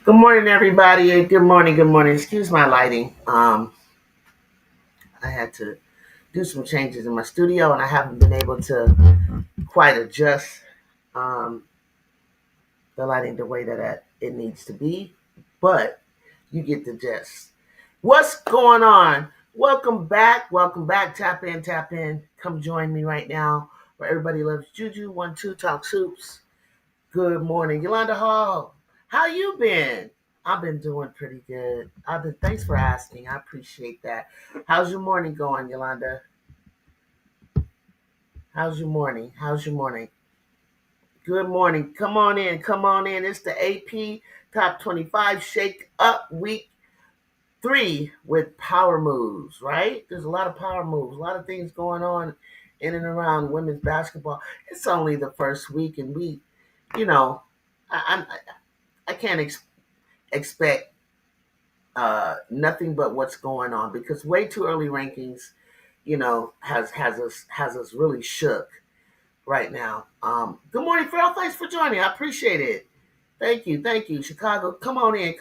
Good morning, everybody. Good morning. Good morning. Excuse my lighting. I had to do some changes in my studio, and I haven't been able to quite adjust um, the lighting the way that it needs to be. But you get the gist. What's going on? Welcome back. Welcome back. Tap in. Tap in. Come join me right now. Where everybody loves Juju. 1-2 Talk Soups. Good morning, Yolanda Hall. How you been? I've been doing pretty good. Thanks for asking. I appreciate that. How's your morning going, Yolanda? How's your morning? How's your morning? Good morning. Come on in. Come on in. It's the AP Top 25 Shake Up Week 3 with power moves, right? There's a lot of power moves, a lot of things going on in and around women's basketball. It's only the first week, and you know, I can't expect nothing but what's going on because way too early rankings, has us really shook right now. Good morning, Phil. Thanks for joining. I appreciate it. Thank you, Chicago. Come on in.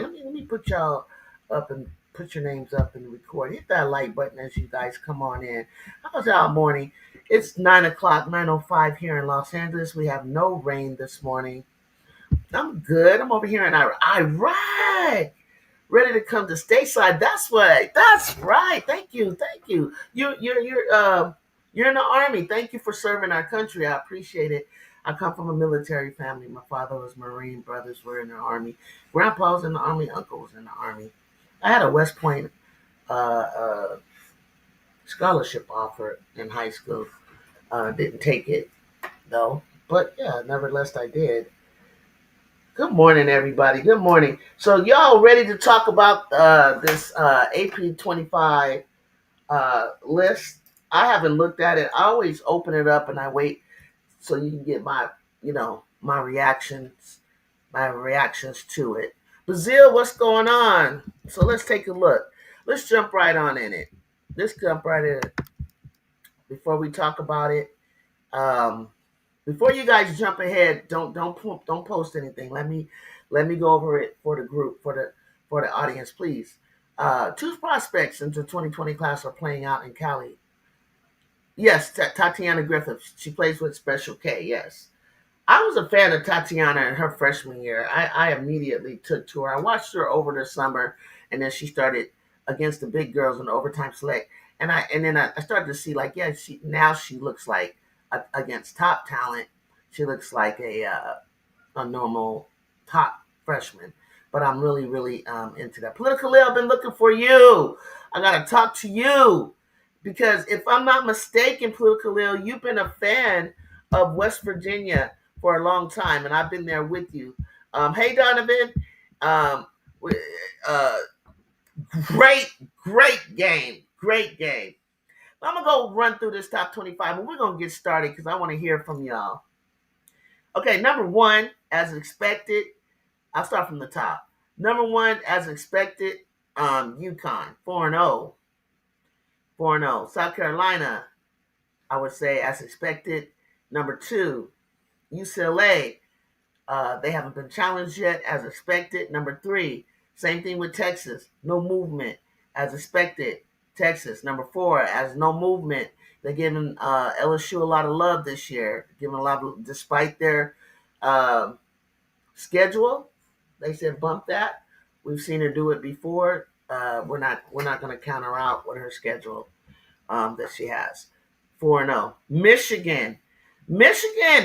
Let me put y'all up and put your names up and record. Hit that like button as you guys come on in. How's y'all morning? It's 9 o'clock, 9:05 here in Los Angeles. We have no rain this morning. I'm good. I'm over here in Iraq, ready to come to stateside. That's what. That's right. Thank you. Thank you. You're in the army. Thank you for serving our country. I appreciate it. I come from a military family. My father was Marine. Brothers were in the army. Grandpa was in the army. Uncle was in the army. I had a West Point uh, uh, scholarship offer in high school. Didn't take it though, but yeah, nevertheless I did. Good morning, everybody. Good morning. So, y'all ready to talk about this AP 25 list? I haven't looked at it. I always open it up and I wait so you can get my reactions to it. Brazil, what's going on? So let's take a look. Let's jump right on in it. Let's jump right in it before we talk about it. Um, Before you guys jump ahead, don't post anything. Let me go over it for the group for the audience, please. Two prospects into 2020 class are playing out in Cali. Yes, Tatiana Griffith. She plays with Special K. Yes, I was a fan of Tatiana in her freshman year. I immediately took to her. I watched her over the summer, and then she started against the big girls in the overtime select. And then I started to see like, yeah, she looks like against top talent, she looks like a normal top freshman. But I'm really into that. Political I've been looking for you. I gotta talk to you because if I'm not mistaken, Political, you've been a fan of West Virginia for a long time, and I've been there with you. Hey, Donovan. Um, uh, great game. Great game. I'm going to go run through this top 25, and we're going to get started because I want to hear from y'all. Okay, number one, as expected, I'll start from the top. Number one, as expected, UConn, 4-0. 4-0. South Carolina, I would say, as expected. Number two, UCLA, they haven't been challenged yet, as expected. Number three, same thing with Texas. No movement, as expected. Texas. Number four, as no movement. They're giving LSU a lot of love this year, giving a lot of, despite their uh, schedule. They said bump that. We've seen her do it before. We're not going to counter out with her schedule that she has. 4-0. Michigan,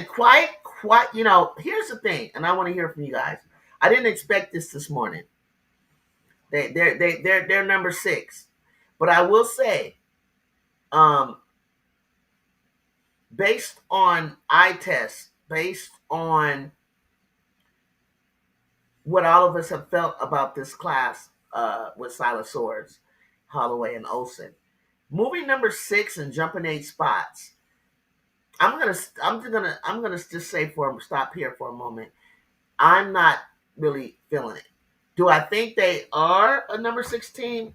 quite. Here's the thing, and I want to hear from you guys. I didn't expect this morning. They're number 6, but I will say, um, based on eye tests, based on what all of us have felt about this class with Silas Swords, Holloway, and Olsen, moving number 6 and jumping 8 spots. I'm gonna just say stop here for a moment. I'm not really feeling it. Do I think they are a number 6 team?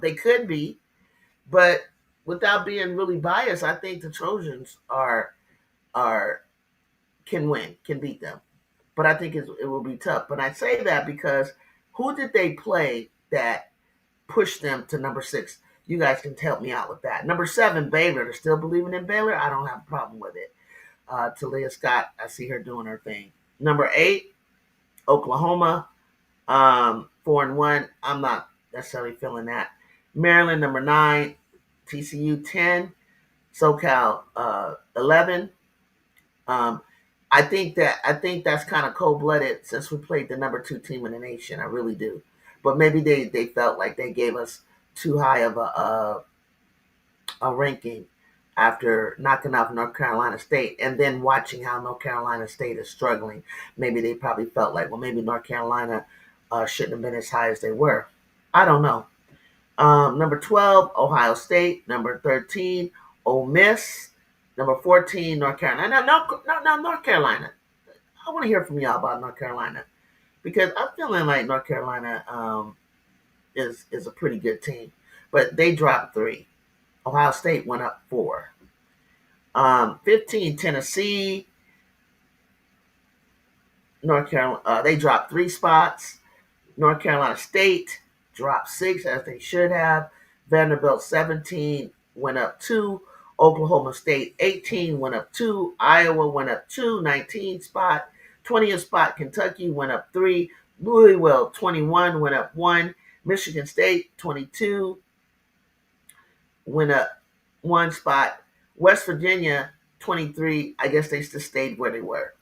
They could be, but without being really biased, I think the Trojans are can win, can beat them. but I think it will be tough. But I say that because who did they play that pushed them to number 6? You guys can help me out with that. Number 7, Baylor. They're still believing in Baylor. I don't have a problem with it. Talia Scott, I see her doing her thing. Number 8, Oklahoma. 4-1. I'm not necessarily feeling that. Maryland, number 9. TCU 10. SoCal 11. Um, I think that's kind of cold blooded since we played the number 2 team in the nation. I really do. But maybe they felt like they gave us too high of a ranking after knocking off North Carolina State and then watching how North Carolina State is struggling. Maybe they probably felt like, well, maybe North Carolina shouldn't have been as high as they were. I don't know. Number 12, Ohio State. Number 13, Ole Miss. Number 14, North Carolina. No, North Carolina. I want to hear from y'all about North Carolina because I'm feeling like North Carolina is a pretty good team, but they dropped 3. Ohio State went up 4. 15, Tennessee. North Carolina. They dropped 3 spots. North Carolina State dropped 6 as they should have. Vanderbilt 17 went up 2. Oklahoma State 18 went up 2. Iowa went up 2, 19 spot. 20th spot, Kentucky went up 3. Louisville 21 went up 1. Michigan State 22 went up 1 spot. West Virginia 23. I guess they just stayed where they were.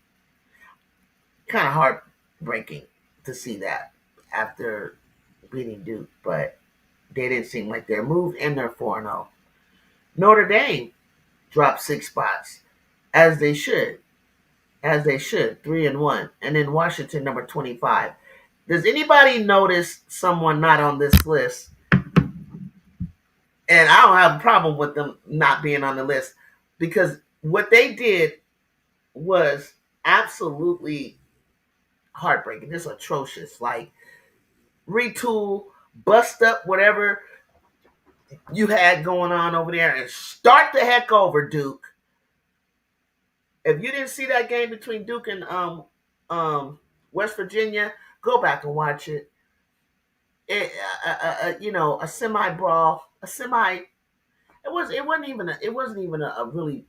Kind of heartbreaking to see that after beating Duke, but they didn't seem like they're moved, and they're 4-0. Notre Dame dropped 6 spots, as they should, 3-1. And then Washington, number 25. Does anybody notice someone not on this list? And I don't have a problem with them not being on the list because what they did was absolutely heartbreaking. It's atrocious. Like, retool, bust up whatever you had going on over there and start the heck over, Duke. If you didn't see that game between Duke and West Virginia, go back and watch it. A semi brawl, a semi. It wasn't even a really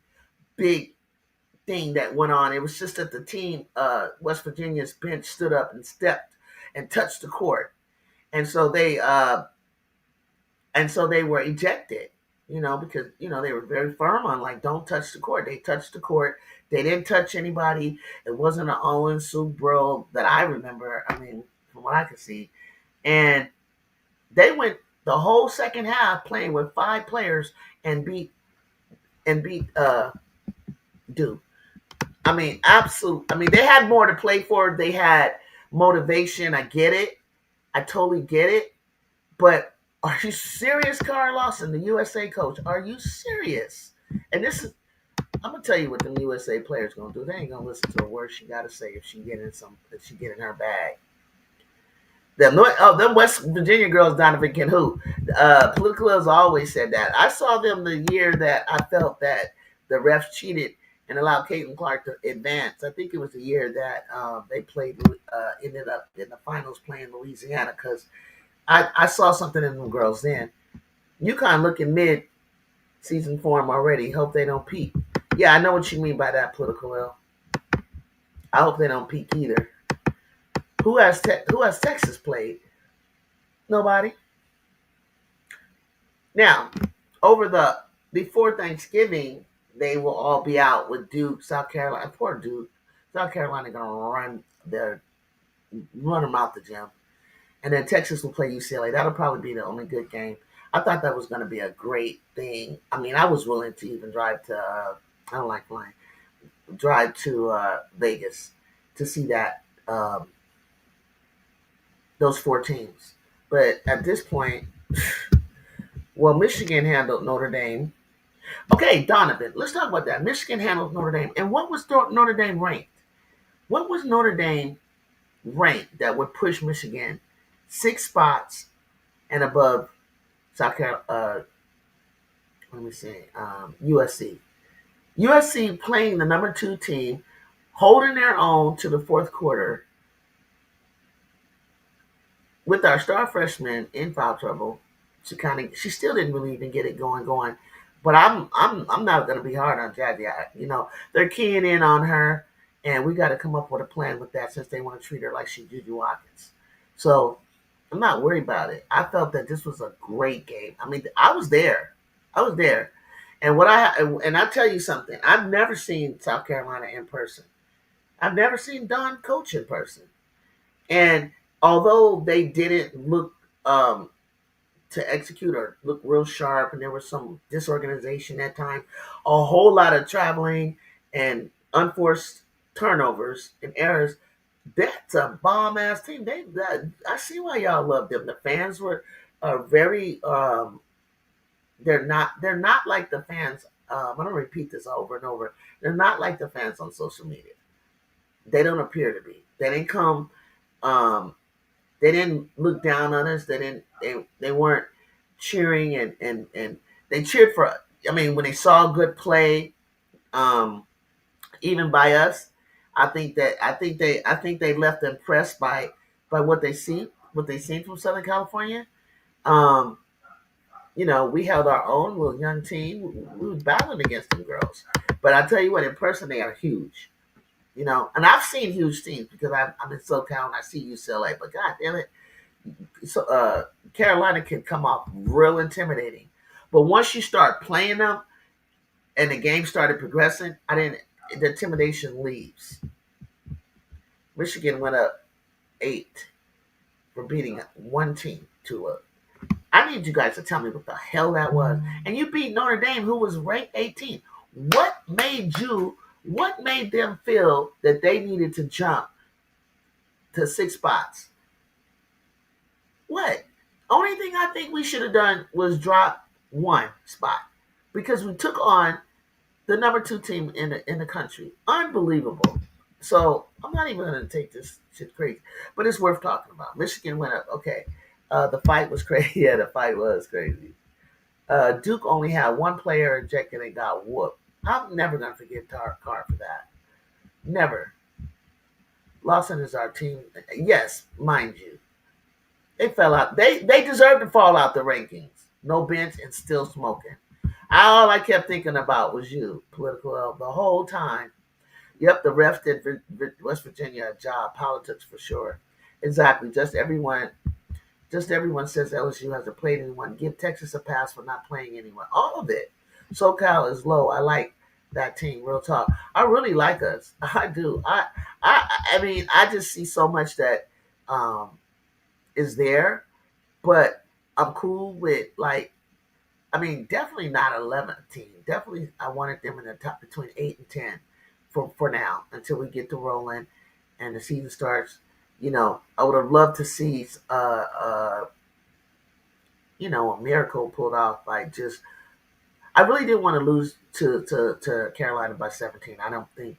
big thing that went on. It was just that the team, West Virginia's bench, stood up and stepped and touched the court, and so they were ejected. Because they were very firm on like don't touch the court. They touched the court. They didn't touch anybody. It wasn't an Owen Sue brawl that I remember. I mean, from what I could see, and they went the whole second half playing with 5 players and beat Duke. I mean, absolute. I mean, they had more to play for. They had motivation. I get it. I totally get it. But are you serious, Carlos, and the USA coach? Are you serious? And I'm gonna tell you what the USA players gonna do. They ain't gonna listen to a word she gotta say if she get in her bag. Them West Virginia girls, Donovan can hoop. Political has always said that. I saw them the year that I felt that the refs cheated and allowed Caitlin Clark to advance. I think it was the year that they ended up in the finals playing Louisiana because I saw something in them girls then. UConn looking mid-season form already. Hope they don't peak. Yeah, I know what you mean by that, Political L. I hope they don't peak either. Who has Texas played? Nobody. Now, before Thanksgiving, they will all be out with Duke, South Carolina. Poor Duke. South Carolina gonna run them out the gym. And then Texas will play UCLA. That'll probably be the only good game. I thought that was going to be a great thing. I mean, I was willing to even drive to, I don't like flying, drive to Vegas to see that, those 4 teams. But at this point, well, Michigan handled Notre Dame. Okay, Donovan, let's talk about that. Michigan handled Notre Dame. And what was Notre Dame ranked? What was Notre Dame ranked that would push Michigan 6 spots and above South Carolina? USC. USC playing the number 2 team holding their own to the fourth quarter with our star freshman in foul trouble. She still didn't really even get it going. But I'm not gonna be hard on Jazzy. They're keying in on her, and we got to come up with a plan with that since they want to treat her like she's Juju Watkins. So I'm not worried about it. I felt that this was a great game. I mean, I was there, and I tell you something. I've never seen South Carolina in person. I've never seen Don coach in person. And although they didn't look to execute or look real sharp, and there was some disorganization at times, a whole lot of traveling and unforced turnovers and errors. That's a bomb ass team. I see why y'all love them. The fans were very. They're not like the fans. I'm gonna repeat this over and over. They're not like the fans on social media. They don't appear to be. They didn't come. Um, they didn't look down on us. They didn't. They weren't cheering and they cheered for. I mean, when they saw good play, um, even by us, I think they left impressed by what they seen from Southern California. Um, we held our own little young team. We was battling against them girls, but I tell you what, in person they are huge. And I've seen huge teams because I'm in SoCal and I see UCLA. But God damn it, so Carolina can come off real intimidating. But once you start playing them and the game started progressing, I didn't. The intimidation leaves. Michigan went up 8 for beating one team to a. I need you guys to tell me what the hell that was. And you beat Notre Dame, who was ranked 18. What made them feel that they needed to jump to 6 spots? What? Only thing I think we should have done was drop 1 spot because we took on the number 2 team in the country. Unbelievable. So I'm not even going to take this shit crazy, but it's worth talking about. Michigan went up. Okay, the fight was crazy. Yeah, the fight was crazy. Duke only had one player ejected and got whooped. I'm never going to forget Carr for that. Never. Lawson is our team. Yes, mind you. They fell out. They deserve to fall out the rankings. No bench and still smoking. All I kept thinking about was you, political the whole time. Yep, the refs did West Virginia a job. Politics for sure. Exactly. Just everyone says LSU hasn't played anyone. Give Texas a pass for not playing anyone. All of it. SoCal is low. I like that team. Real talk. I really like us. I do. I mean, I just see so much that um, is there, but I'm cool with like. I mean, definitely not 11th team. Definitely, I wanted them in the top between 8 and 10 for now until we get to rolling and the season starts. I would have loved to see a miracle pulled off. Like just, I really didn't want to lose to Carolina by 17. I don't think,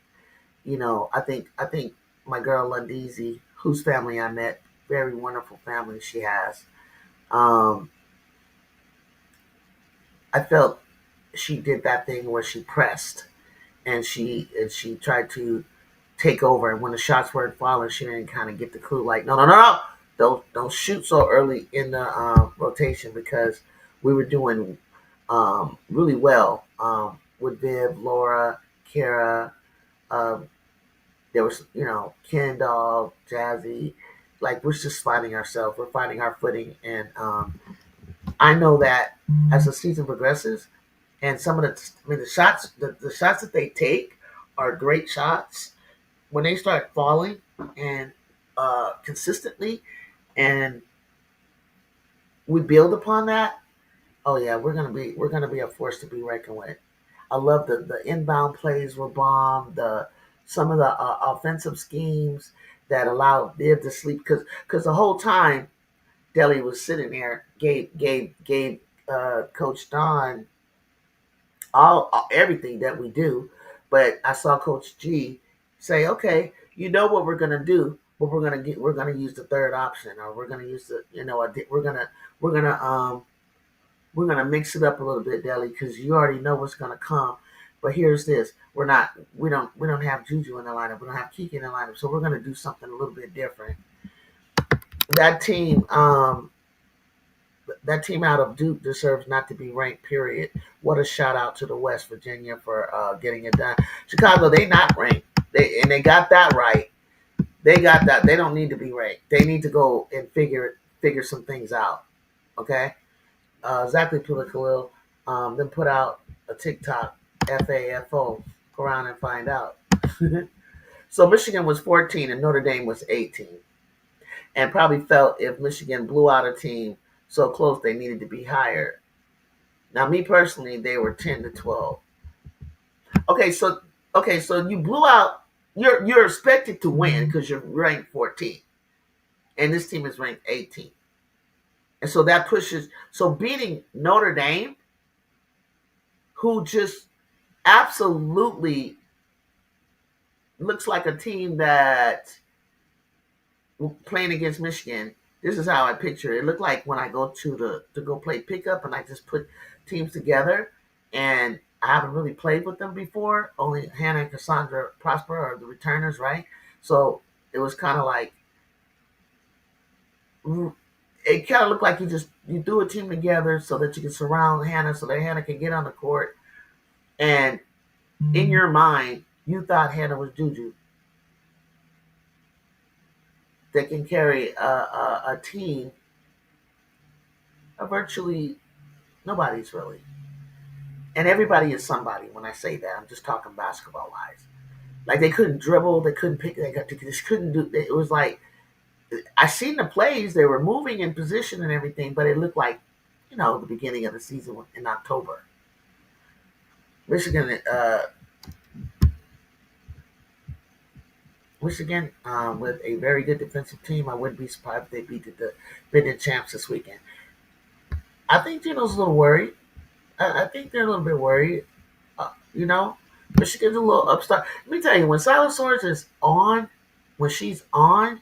I think my girl Lundeezy, whose family I met, very wonderful family she has. Um, I felt she did that thing where she pressed and she tried to take over. And when the shots weren't falling, she didn't kind of get the clue. Like, no, no, no, no, don't shoot so early in the rotation because we were doing really well with Viv, Laura, Kara. Um, there was Ken Dog, Jazzy. Like we're just finding ourselves. We're finding our footing, and I know that as the season progresses, and some of the shots that they take are great shots. When they start falling and consistently, and we build upon that, oh yeah, we're gonna be a force to be reckoned with. I love the inbound plays were bomb. The Some of the offensive schemes that allowed Viv to sleep because the whole time Delhi was sitting there, gave Coach Don everything that we do. But I saw Coach G say, "Okay, you know what we're gonna do, but we're gonna use the third option, or we're gonna use we're gonna we're gonna mix it up a little bit, Deli, because you already know what's gonna come. But here's this: we don't have Juju in the lineup. We don't have Kiki in the lineup. So we're going to do something a little bit different. That team, that team out of Duke deserves not to be ranked. Period. What a shout out to the West Virginia for getting it done. Chicago, they not ranked. They got that right. They got that. They don't need to be ranked. They need to go and figure some things out. Okay. Zachary Khalil then put out a TikTok FAFO. Go around and find out. So Michigan was 14 and Notre Dame was 18, and probably felt if Michigan blew out a team so close they needed to be higher. Now, me personally, they were 10 to 12. Okay, so you blew out. You're expected to win because you're ranked 14, and this team is ranked 18, and so that pushes. So beating Notre Dame, who just absolutely looks like a team that playing against Michigan. This is how I picture it. It looked like when I go to go play pickup and I just put teams together, and I haven't really played with them before. Only Hannah and Cassandra Prosper are the returners, right? So it was kind of like it kind of looked like you threw a team together so that you can surround Hannah so that Hannah can get on the court, and in your mind you thought Hannah was Juju that can carry a team of virtually nobody's really. And everybody is somebody when I say that. I'm just talking basketball wise. Like they couldn't dribble, they couldn't pick, they just couldn't do. It was like I seen the plays; they were moving in position and everything, but it looked like the beginning of the season in October. Michigan, with a very good defensive team. I wouldn't be surprised if they beat the defending champs this weekend. I think Gino's a little worried. I think they're a little bit worried. Uh, you know, Michigan's a little upstart. Let me tell you, when Silas Swords is on, when she's on.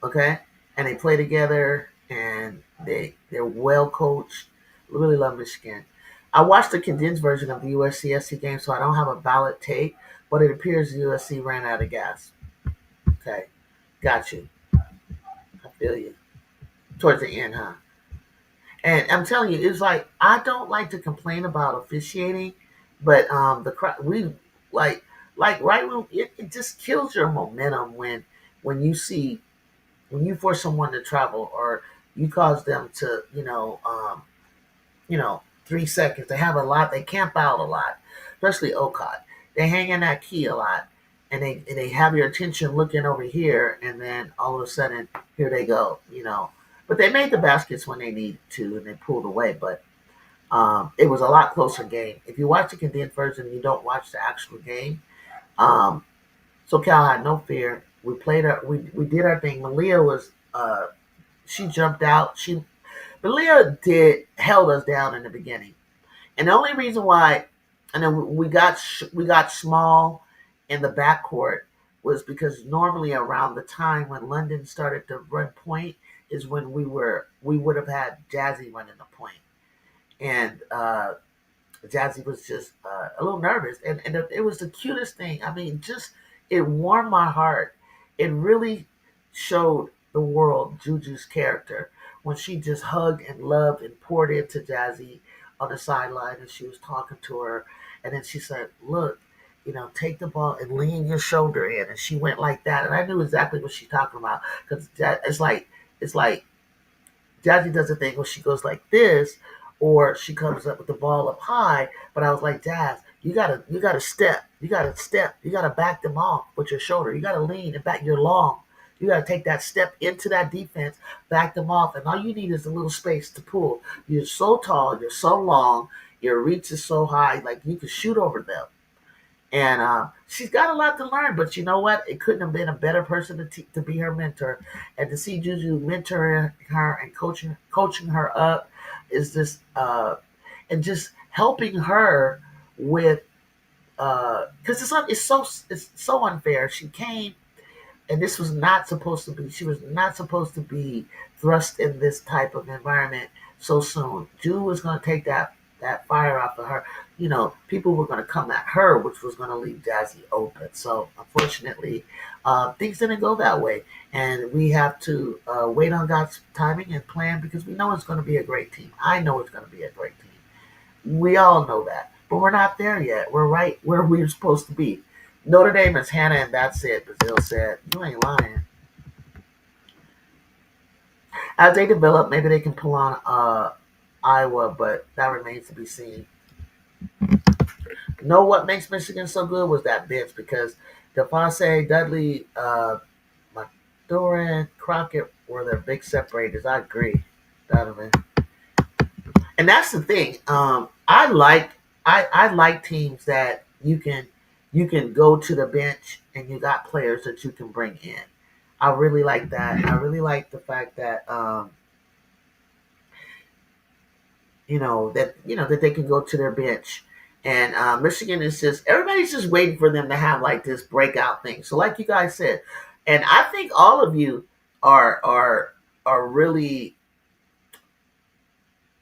Okay, and they play together, and they're well coached. Really love Michigan. I watched the condensed version of the USC game, so I don't have a valid take, but it appears USC ran out of gas. Okay, got you. I feel you. Towards the end, huh? And I'm telling you, it's like I don't like to complain about officiating, but we like right when it just kills your momentum when you see when you force someone to travel or you cause them to 3 seconds. They have a lot. They camp out a lot, especially Ocott. They hang in that key a lot, and they have your attention looking over here, and then all of a sudden here they go. But they made the baskets when they needed to, and they pulled away. But it was a lot closer game. If you watch the condensed version, and you don't watch the actual game. So Cal had no fear. We played our, we did our thing. Malia was she jumped out. Malia held us down in the beginning, and the only reason why, and then we got small in the backcourt was because normally around the time when London started to run point is when we would have had Jazzy running the point, and Jazzy was just a little nervous, and it was the cutest thing. I mean, just it warmed my heart. It really showed the world Juju's character when she just hugged and loved and poured into Jazzy on the sideline, and she was talking to her, and then she said, "Look, take the ball and lean your shoulder in," and she went like that, and I knew exactly what she's talking about because it's like Jazzy does a thing where she goes like this, or she comes up with the ball up high. But I was like, Jazz, you gotta step, you gotta back them off with your shoulder. You gotta lean and back. You're long. You gotta take that step into that defense, back them off, and all you need is a little space to pull. You're so tall, you're so long, your reach is so high, like you can shoot over them. And she's got a lot to learn, but you know what? It couldn't have been a better person to be her mentor, and to see Juju mentoring her and coaching her up is this, and just helping her with because it's so unfair. She came, and this was not supposed to be. She was not supposed to be thrust in this type of environment so soon. Juju was going to take that fire off of her, people were going to come at her, which was going to leave Jazzy open. So unfortunately, things didn't go that way, and we have to wait on God's timing and plan because we know it's going to be a great team. I know it's going to be a great team. We all know that, but we're not there yet. We're right where we're supposed to be. Notre Dame is Hannah, and that's it. Brazil said, "You ain't lying." As they develop, maybe they can pull on Iowa, but that remains to be seen. Know what makes Michigan so good was that bench because DeFonse, Dudley, Doran, Crockett were their big separators. I agree, Donovan. And that's the thing. I like teams that you can go to the bench and you got players that you can bring in. I really like that. I really like the fact that that they can go to their bench. And Michigan is just everybody's just waiting for them to have like this breakout thing. So like you guys said, and I think all of you are really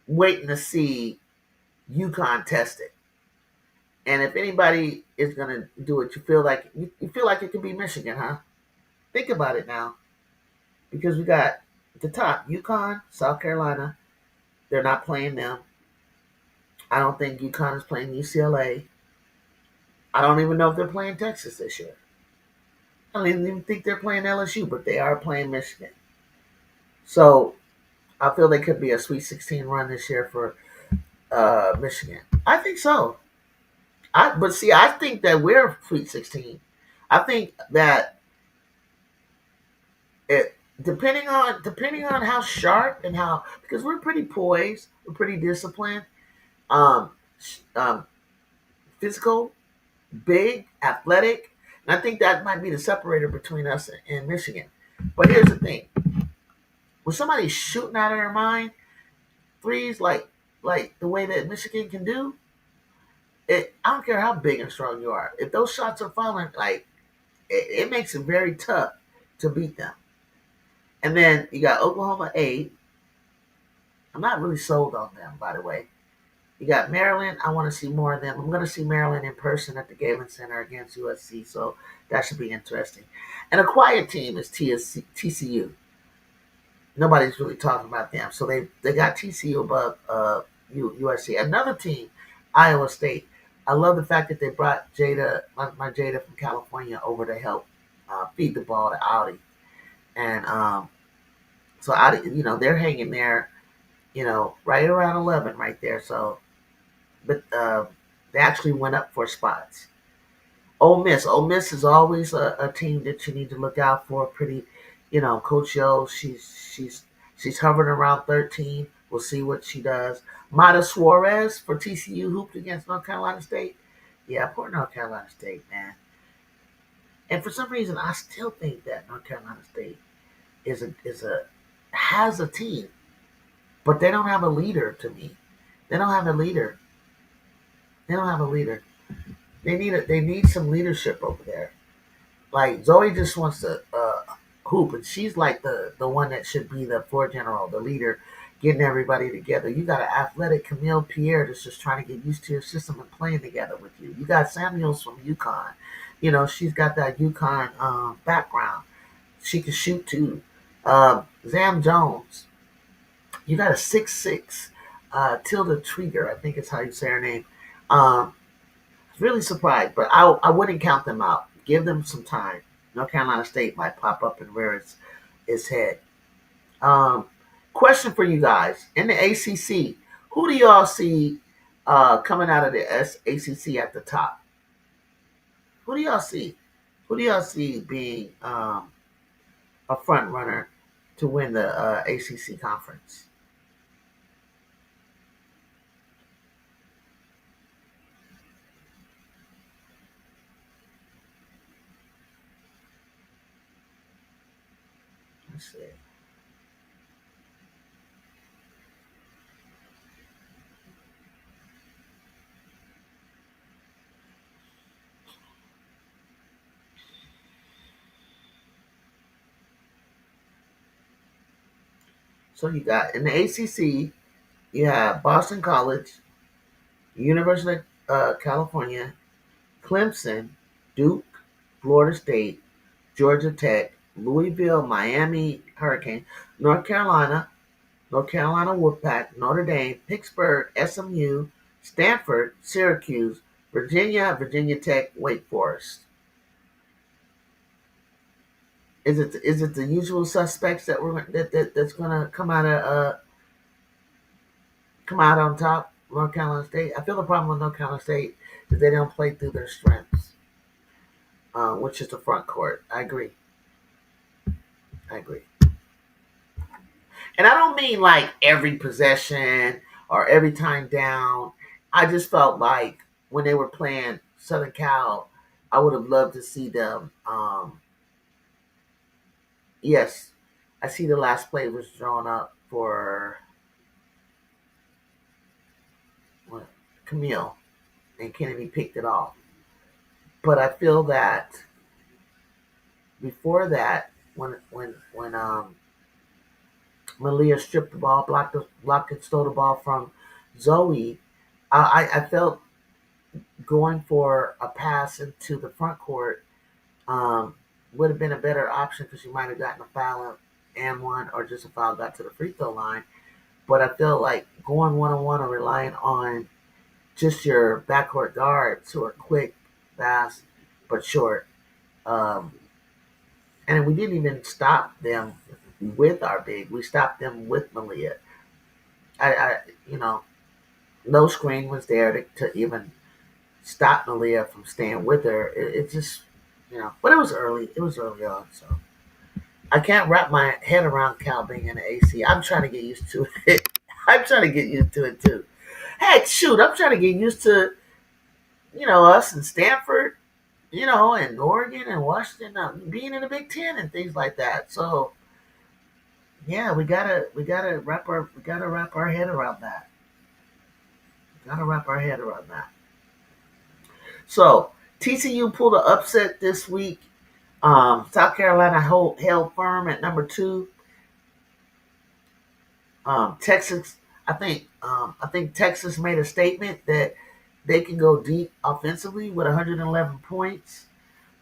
waiting to see UConn test it. And if anybody is gonna do it, you feel like it could be Michigan, huh? Think about it now, because we got the top UConn, South Carolina. They're not playing them. I don't think UConn is playing UCLA. I don't even know if they're playing Texas this year. I don't even think they're playing LSU, but they are playing Michigan. So I feel they could be a Sweet 16 run this year for Michigan. I think so. But see, I think that we're Sweet 16. I think that it depending on how sharp and how because we're pretty poised, we're pretty disciplined, um, um, physical, big, athletic, and I think that might be the separator between us and Michigan. But here's the thing: when somebody's shooting out of their mind, threes like the way that Michigan can do it, I don't care how big and strong you are. If those shots are falling, like it makes it very tough to beat them. And then you got Oklahoma 8. I'm not really sold on them, by the way. You got Maryland. I want to see more of them. I'm going to see Maryland in person at the Galen Center against USC, so that should be interesting. And a quiet team is TCU. Nobody's really talking about them, so they got TCU above USC. Another team, Iowa State. I love the fact that they brought my Jada from California, over to help feed the ball to Audi, and so Audi, they're hanging there, right around 11, right there. So, but they actually went up 4 spots. Ole Miss is always a team that you need to look out for. Pretty, Coach Yo, she's hovering around 13. We'll see what she does. Mata Suarez for TCU hooped against North Carolina State. Yeah, poor North Carolina State, man. And for some reason, I still think that North Carolina State is a has a team, but they don't have a leader. To me, they don't have a leader. They don't have a leader. They need some leadership over there. Like Zoe just wants to hoop, and she's like the one that should be the floor general, the leader, getting everybody together. You got an athletic Camille Pierre that's just trying to get used to your system and playing together with you. You got Samuels from UConn. She's got that UConn background. She can shoot too. Zam Jones. You got a 6'6", Tilda Trigger, I think is how you say her name. Um, Really surprised, but I wouldn't count them out. Give them some time. North Carolina State might pop up and rear its head. Um, Question for you guys: in the ACC, who do y'all see coming out of the ACC at the top? Who do y'all see? Who do y'all see being a front runner to win the ACC conference? Let's see. So you got in the ACC, you have Boston College, University of California, Clemson, Duke, Florida State, Georgia Tech, Louisville, Miami Hurricane, North Carolina, North Carolina Wolfpack, Notre Dame, Pittsburgh, SMU, Stanford, Syracuse, Virginia, Virginia Tech, Wake Forest. Is it the usual suspects that's gonna come out on top? North Carolina State. I feel the problem with North Carolina State is they don't play through their strengths, which is the front court. I agree. I agree. And I don't mean like every possession or every time down. I just felt like when they were playing Southern Cal, I would have loved to see them. Yes, I see the last play was drawn up for what, Camille, and Kennedy picked it off. But I feel that before that, when Malia stripped the ball, blocked and stole the ball from Zoe, I felt going for a pass into the front court um, would have been a better option because you might have gotten a foul and one, or just a foul got to the free throw line. But I feel like going one on one or relying on just your backcourt guards who are quick, fast, but short. Um, and we didn't even stop them with our big. We stopped them with Malia. I you know, no screen was there to even stop Malia from staying with her. It just, but it was early. It was early on, so I can't wrap my head around Cal being in the AC. I'm trying to get used to it. I'm trying to get used to it too. Heck, shoot, I'm trying to get used to us in Stanford, and Oregon and Washington being in the Big Ten and things like that. So yeah, we gotta wrap our head around that. Gotta wrap our head around that. So TCU pulled an upset this week. South Carolina held firm at number two. Texas, I think Texas made a statement that they can go deep offensively with 111 points.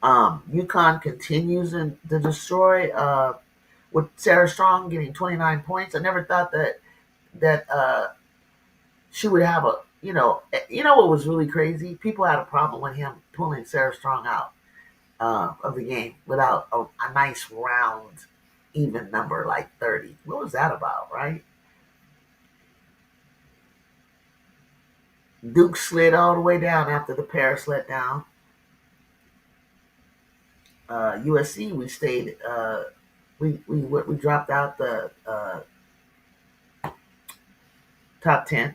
UConn continues to destroy with Sarah Strong getting 29 points. I never thought that she would have a what was really crazy. People had a problem with him pulling Sarah Strong out of the game without a nice round even number like 30. What was that about, right? Duke slid all the way down after the Paris let down. USC, we stayed. We dropped out the top 10,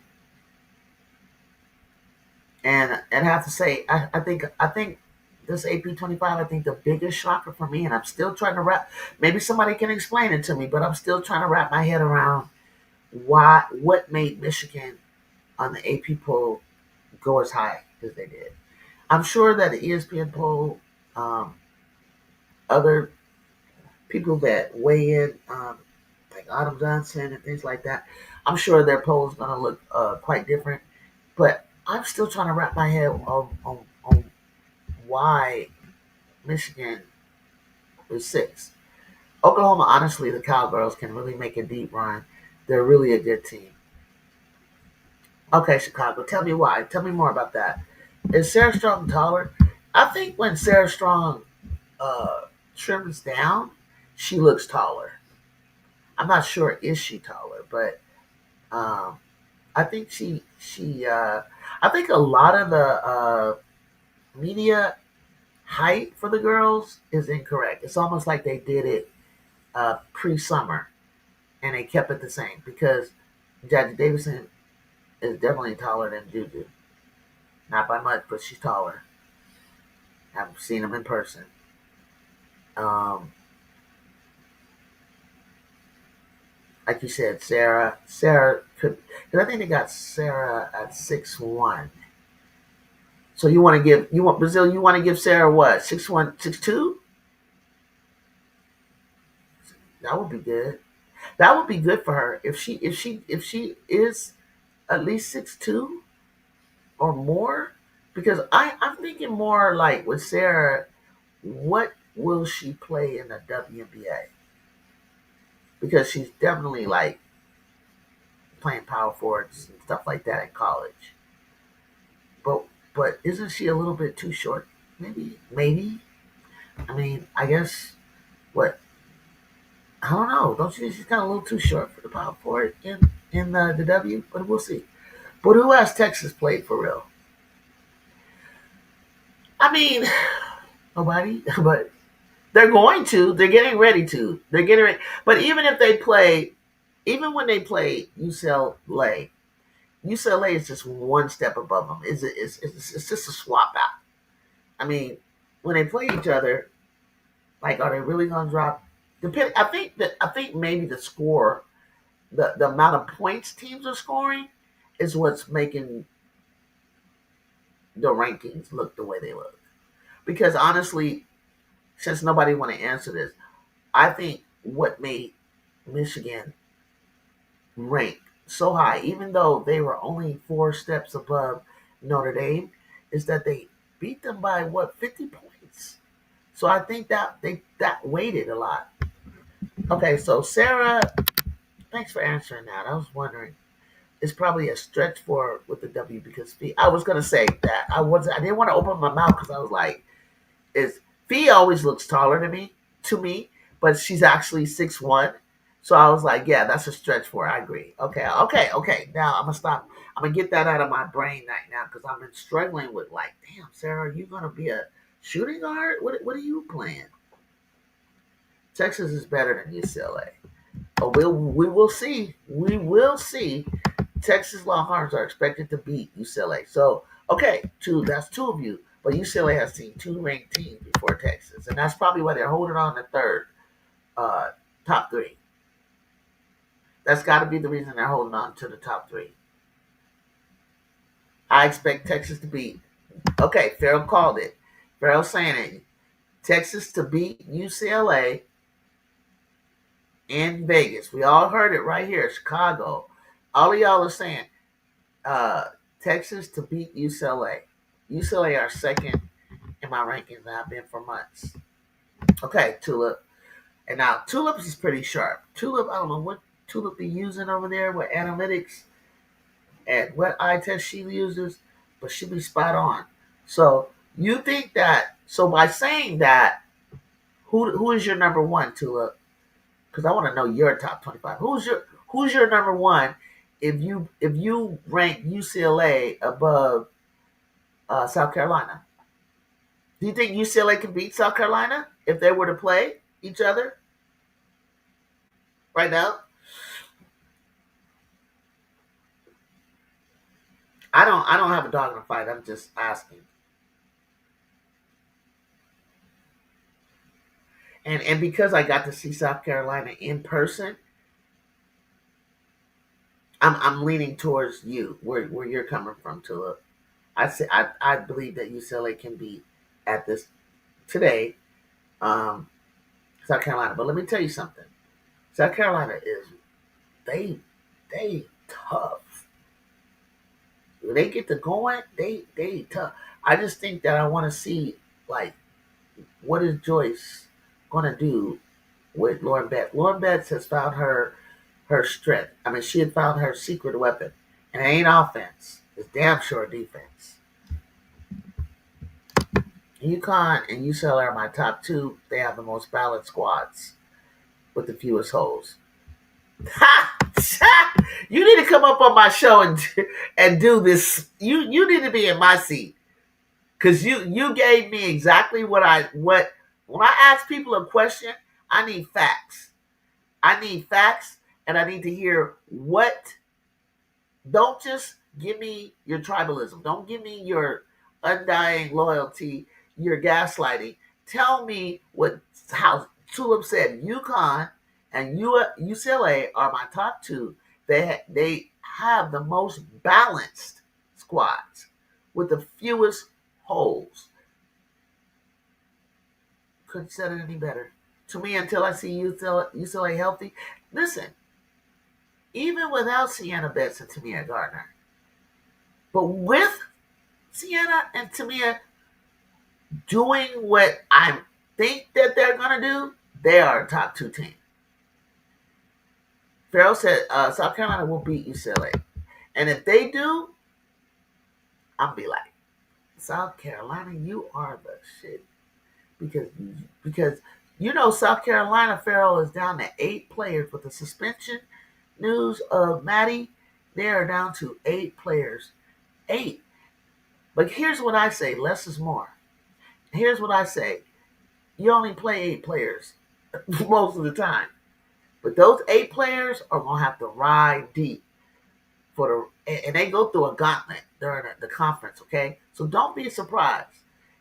and I have to say, I think this AP 25. I think the biggest shocker for me, and I'm still trying to wrap. Maybe somebody can explain it to me, but I'm still trying to wrap my head around what made Michigan on the AP poll go as high as they did. I'm sure that the ESPN poll, um, other people that weigh in, like Autumn Johnson and things like that, I'm sure their poll is going to look quite different. But I'm still trying to wrap my head on why Michigan is six. Oklahoma, honestly, the Cowgirls can really make a deep run. They're really a good team. Okay, Chicago, tell me why. Tell me more about that. Is Sarah Strong taller? I think when Sarah Strong uh, trims down, she looks taller. I'm not sure is she taller, but um, I think I think a lot of the media height for the girls is incorrect. It's almost like they did it pre-summer and they kept it the same because Jackie Davidson is definitely taller than Juju. Not by much, but she's taller. I've seen them in person. Um, like you said, Sarah could, because I think they got Sarah at 6'1". So you want Brazil, you want to give Sarah what, 6'1", 6'2"? That would be good. That would be good for her if she is at least 6'2". or more? Because I'm thinking more like with Sarah, what will she play in the WNBA? Because she's definitely like playing power forwards and stuff like that in college. But but isn't she a little bit too short? Maybe. I mean, I guess what I don't know. Don't you think she's kind of a little too short for the power forward in the W? But we'll see. But who has Texas played for real? I mean, nobody. But they're going to. They're getting ready to. They're getting ready. But even if they play, even when they play UCLA, UCLA is just one step above them. It's just a swap out. I mean, when they play each other, like, are they really going to drop? I think maybe the score, the amount of points teams are scoring, is what's making the rankings look the way they look. Because honestly, since nobody want to answer this, I think what made Michigan rank so high, even though they were only 4 steps above Notre Dame, is that they beat them by what 50 points. So I think that weighted a lot. Okay, so Sarah, thanks for answering that. I was wondering. It's probably a stretch for with the W because I was gonna say that I didn't want to open my mouth because I was like, is Fee always looks taller to me, but she's actually 6'1". So I was like, yeah, that's a stretch for her. I agree. Okay. Now I'm gonna stop. I'm gonna get that out of my brain right now because I've been struggling with like, damn, Sarah, are you gonna be a shooting guard? What are you playing? Texas is better than UCLA. But we will see. We will see. Texas Longhorns are expected to beat UCLA. So okay, that's two of you. But UCLA has seen two ranked teams before Texas, and that's probably why they're holding on to third, uh, top three. That's got to be the reason they're holding on to the top three. I expect Texas to beat. Okay, Farrell called it. Farrell saying it. Texas to beat UCLA in Vegas. We all heard it right here, Chicago. All of y'all are saying uh, Texas to beat UCLA. UCLA are second in my rankings and have been for months. Okay, Tulip. And now Tulip is pretty sharp. Tulip, I don't know what Tulip be using over there with analytics and what eye test she uses, but she be spot on. So you think that? So by saying that, who is your number one, Tulip? Because I want to know your top 25. Who's your number one? If you rank UCLA above South Carolina, do you think UCLA can beat South Carolina if they were to play each other right now? I don't have a dog in the fight. I'm just asking. And because I got to see South Carolina in person, I'm leaning towards you where you're coming from, Tulip. I believe that UCLA can beat at this today um, South Carolina. But let me tell you something. South Carolina is they they tough. When they get to going, they tough. I just think that I want to see like what is Joyce gonna do with Lauren Betts. Lauren Betts has found her strength. I mean, she had found her secret weapon, and it ain't offense. It's damn sure defense. UConn and UCLA are my top two. They have the most balanced squads with the fewest holes. Ha! You need to come up on my show and do this. You need to be in my seat because you gave me exactly what when I ask people a question, I need facts. I need facts, and I need to hear what. Don't just give me your tribalism. Don't give me your undying loyalty, your gaslighting. Tell me what how Tulip said. UConn and UCLA are my top two. They have the most balanced squads with the fewest holes. Couldn't said it any better. To me, until I see UCLA healthy. Listen, even without Sienna Betts and Tamia Gardner, but with Sienna and Tamia doing what I think that they're gonna do, they are a top two team. Farrell said South Carolina will beat UCLA, and if they do, I'll be like, South Carolina, you are the shit because because South Carolina Farrell is down to 8 players with the suspension news of Maddie. They are down to 8 players, 8. But here's what I say: less is more. Here's what I say: you only play 8 players most of the time. But those 8 players are gonna have to ride deep for and they go through a gauntlet during the conference. Okay, so don't be surprised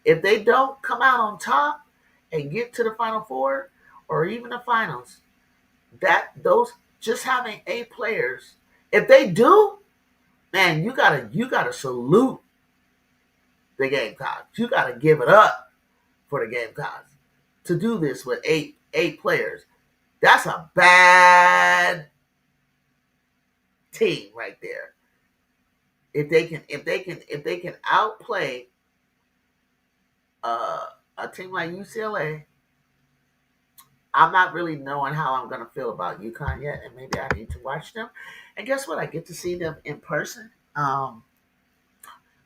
if they don't come out on top and get to the Final Four or even the finals. That those just having 8 players, if they do, man, you gotta salute the Gamecocks. You gotta give it up for the Gamecocks to do this with eight players. That's a bad team right there. If they can outplay uh, a team like UCLA, I'm not really knowing how I'm gonna feel about UConn yet, and maybe I need to watch them. And guess what? I get to see them in person.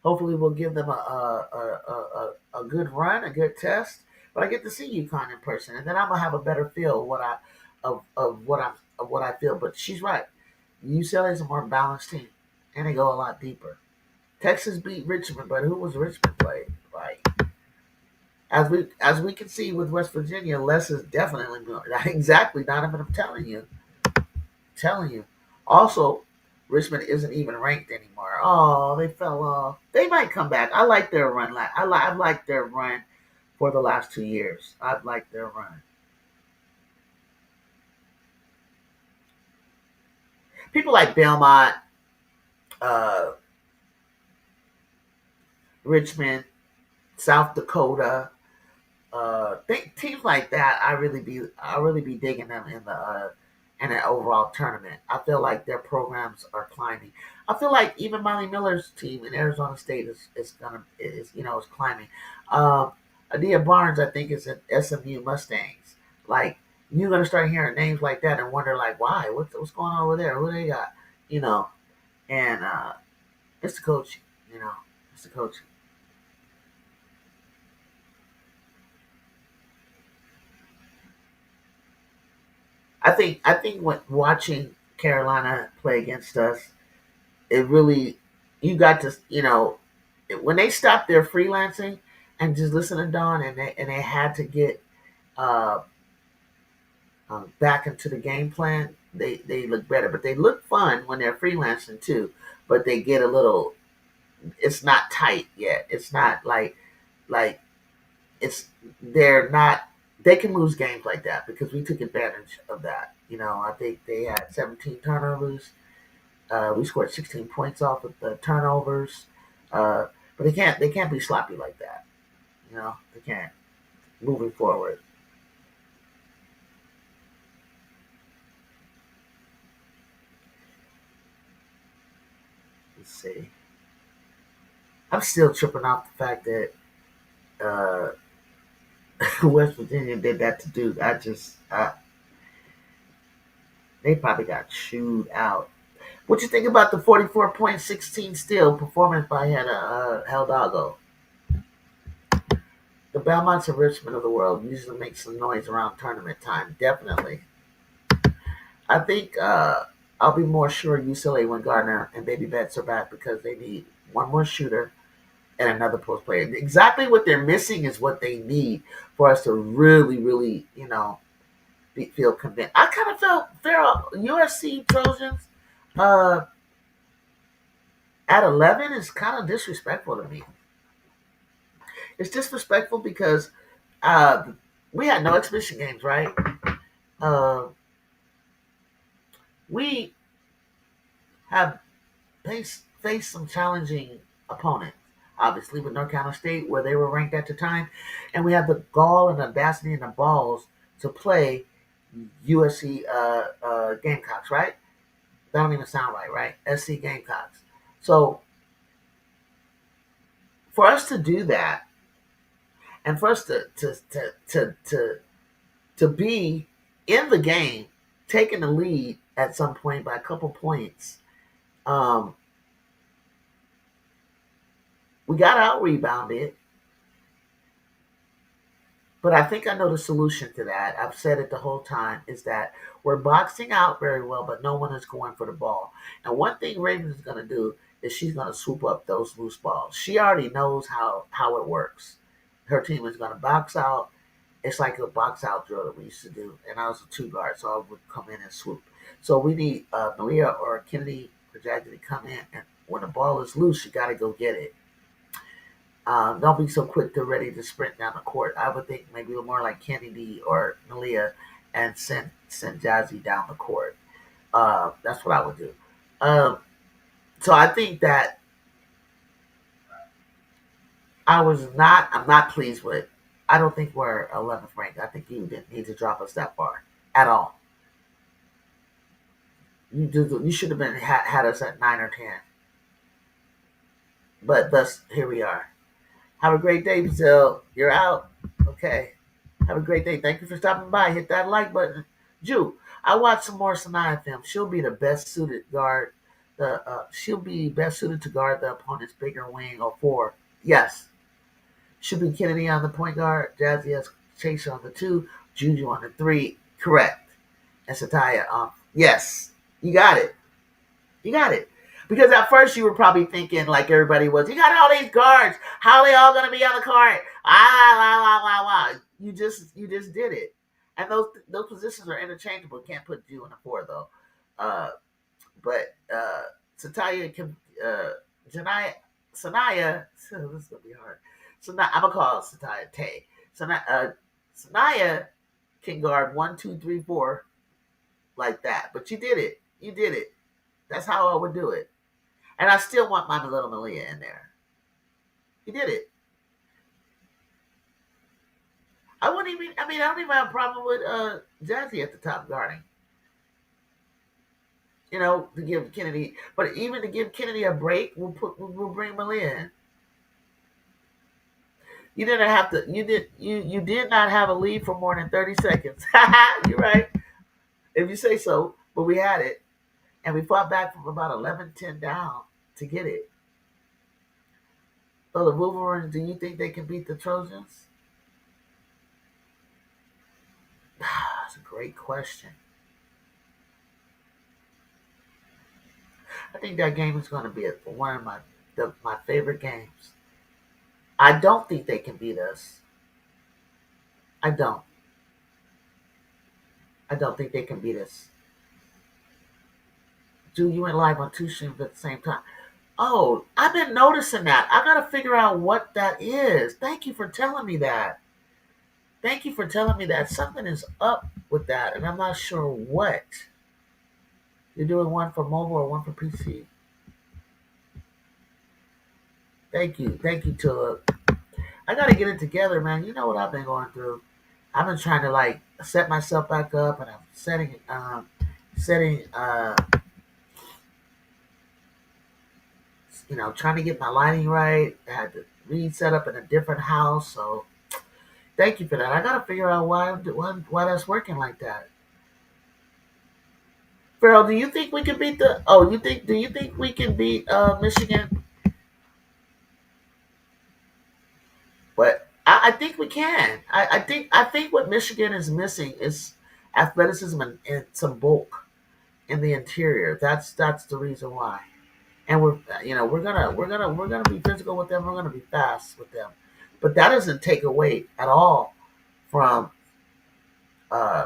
Hopefully, we'll give them a good run, a good test. But I get to see UConn in person, and then I'm gonna have a better feel of what I feel. But she's right. UCLA is a more balanced team, and they go a lot deeper. Texas beat Richmond, but who was Richmond play? Like as we can see with West Virginia, less is definitely more. Exactly, Donovan. I'm telling you. Also, Richmond isn't even ranked anymore. Oh, they fell off. They might come back. I like their run. I like their run for the last 2 years. I've liked their run. People like Belmont, uh, Richmond, South Dakota, teams like that. I really be digging them in an overall tournament. I feel like their programs are climbing. I feel like even Molly Miller's team in Arizona State is climbing. Adia Barnes, I think, is in SMU Mustangs. Like you're gonna start hearing names like that and wonder like why? What's going on over there? Who they got? You know, and it's the coaching. You know, it's the coaching. I think when watching Carolina play against us, it really you got to when they stopped their freelancing and just listen to Don and they had to get uh, back into the game plan. They look better, but they look fun when they're freelancing too. But they get a little. It's not tight yet. It's not like it's they're not they can lose games like that because we took advantage of that. I think they had 17 turnovers. We scored 16 points off of the turnovers. Uh, but they can't be sloppy like that. They can't moving forward. Let's see. I'm still tripping off the fact that uh, West Virginia did that to Duke. They probably got chewed out. What you think about the 44.16 steal performance by Heldago? The Belmonts and Richmond of the world usually make some noise around tournament time. Definitely. I think I'll be more sure UCLA when Gardner and Baby Betts are back because they need one more shooter and another post player. Exactly what they're missing is what they need for us to really, really, feel convinced. I kind of felt Farrell USC Trojans uh, at 11 is kind of disrespectful to me. It's disrespectful because uh, we had no exhibition games, right? Uh, we have faced some challenging opponents, obviously with North Carolina State, where they were ranked at the time, and we have the gall and audacity and the balls to play USC Gamecocks, right? That don't even sound right, right? SC Gamecocks. So for us to do that, and for us to be in the game, taking the lead at some point by a couple points, um, we got out rebounded. But I think I know the solution to that. I've said it the whole time is that we're boxing out very well, but no one is going for the ball. And one thing Ravens is going to do is she's going to swoop up those loose balls. She already knows how it works. Her team is going to box out. It's like a box out drill that we used to do. And I was a two guard, so I would come in and swoop. So we need Malia or Kennedy or Jackie to come in. And when the ball is loose, you got to go get it. Don't be so quick to ready to sprint down the court. I would think maybe more like Kennedy or Malia and send Jazzy down the court. That's what I would do. Um, so I think that I'm not pleased with. I don't think we're 11th ranked. I think you didn't need to drop us that far at all. You should have been had us at 9 or 10. But thus here we are. Have a great day, Brazil. You're out. Okay. Have a great day. Thank you for stopping by. Hit that like button. Jew, I watched some more Sanaya film. She'll be the best suited guard. She'll be best suited to guard the opponent's bigger wing or four. Yes. Should be Kennedy on the point guard. Jazzy has Chase on the two. Juju on the three. Correct. And Sataya on. Yes. You got it. You got it. Because at first you were probably thinking, like everybody was, you got all these guards. How are they all going to be on the court? You just did it. And those positions are interchangeable. Can't put you in a four though. But Sataya can Sanaya. This is gonna be hard. Sanaya, I'm gonna call Sataya Tay. Sanaya can guard 1, 2, 3, 4 like that. But you did it. You did it. That's how I would do it. And I still want my little Malia in there. He did it. I wouldn't even. I mean, I don't even have a problem with Jazzy at the top guarding. To give Kennedy, but even to give Kennedy a break, we'll bring Malia in. You didn't have to. You did not have a lead for more than 30 seconds. You're right, if you say so. But we had it, and we fought back from about 11-10 down to get it. So the Wolverines, do you think they can beat the Trojans? That's a great question. I think that game is going to be one of my favorite games. I don't think they can beat us. I don't. I don't think they can beat us. Dude, you went live on two streams at the same time. Oh, I've been noticing that. I gotta figure out what that is. Thank you for telling me that. Thank you for telling me that something is up with that, and I'm not sure what. You're doing one for mobile or one for PC. Thank you, Tulip. I gotta get it together, man. You know what I've been going through. I've been trying to like set myself back up, and I'm setting, trying to get my lighting right. I had to reset up in a different house, so thank you for that. I gotta figure out why that's working like that. Farrell, do you think we can beat the? Oh, do you think we can beat Michigan? But I think we can. I think what Michigan is missing is athleticism and some bulk in the interior. That's the reason why. And we're gonna be physical with them. We're gonna be fast with them. But that doesn't take away at all from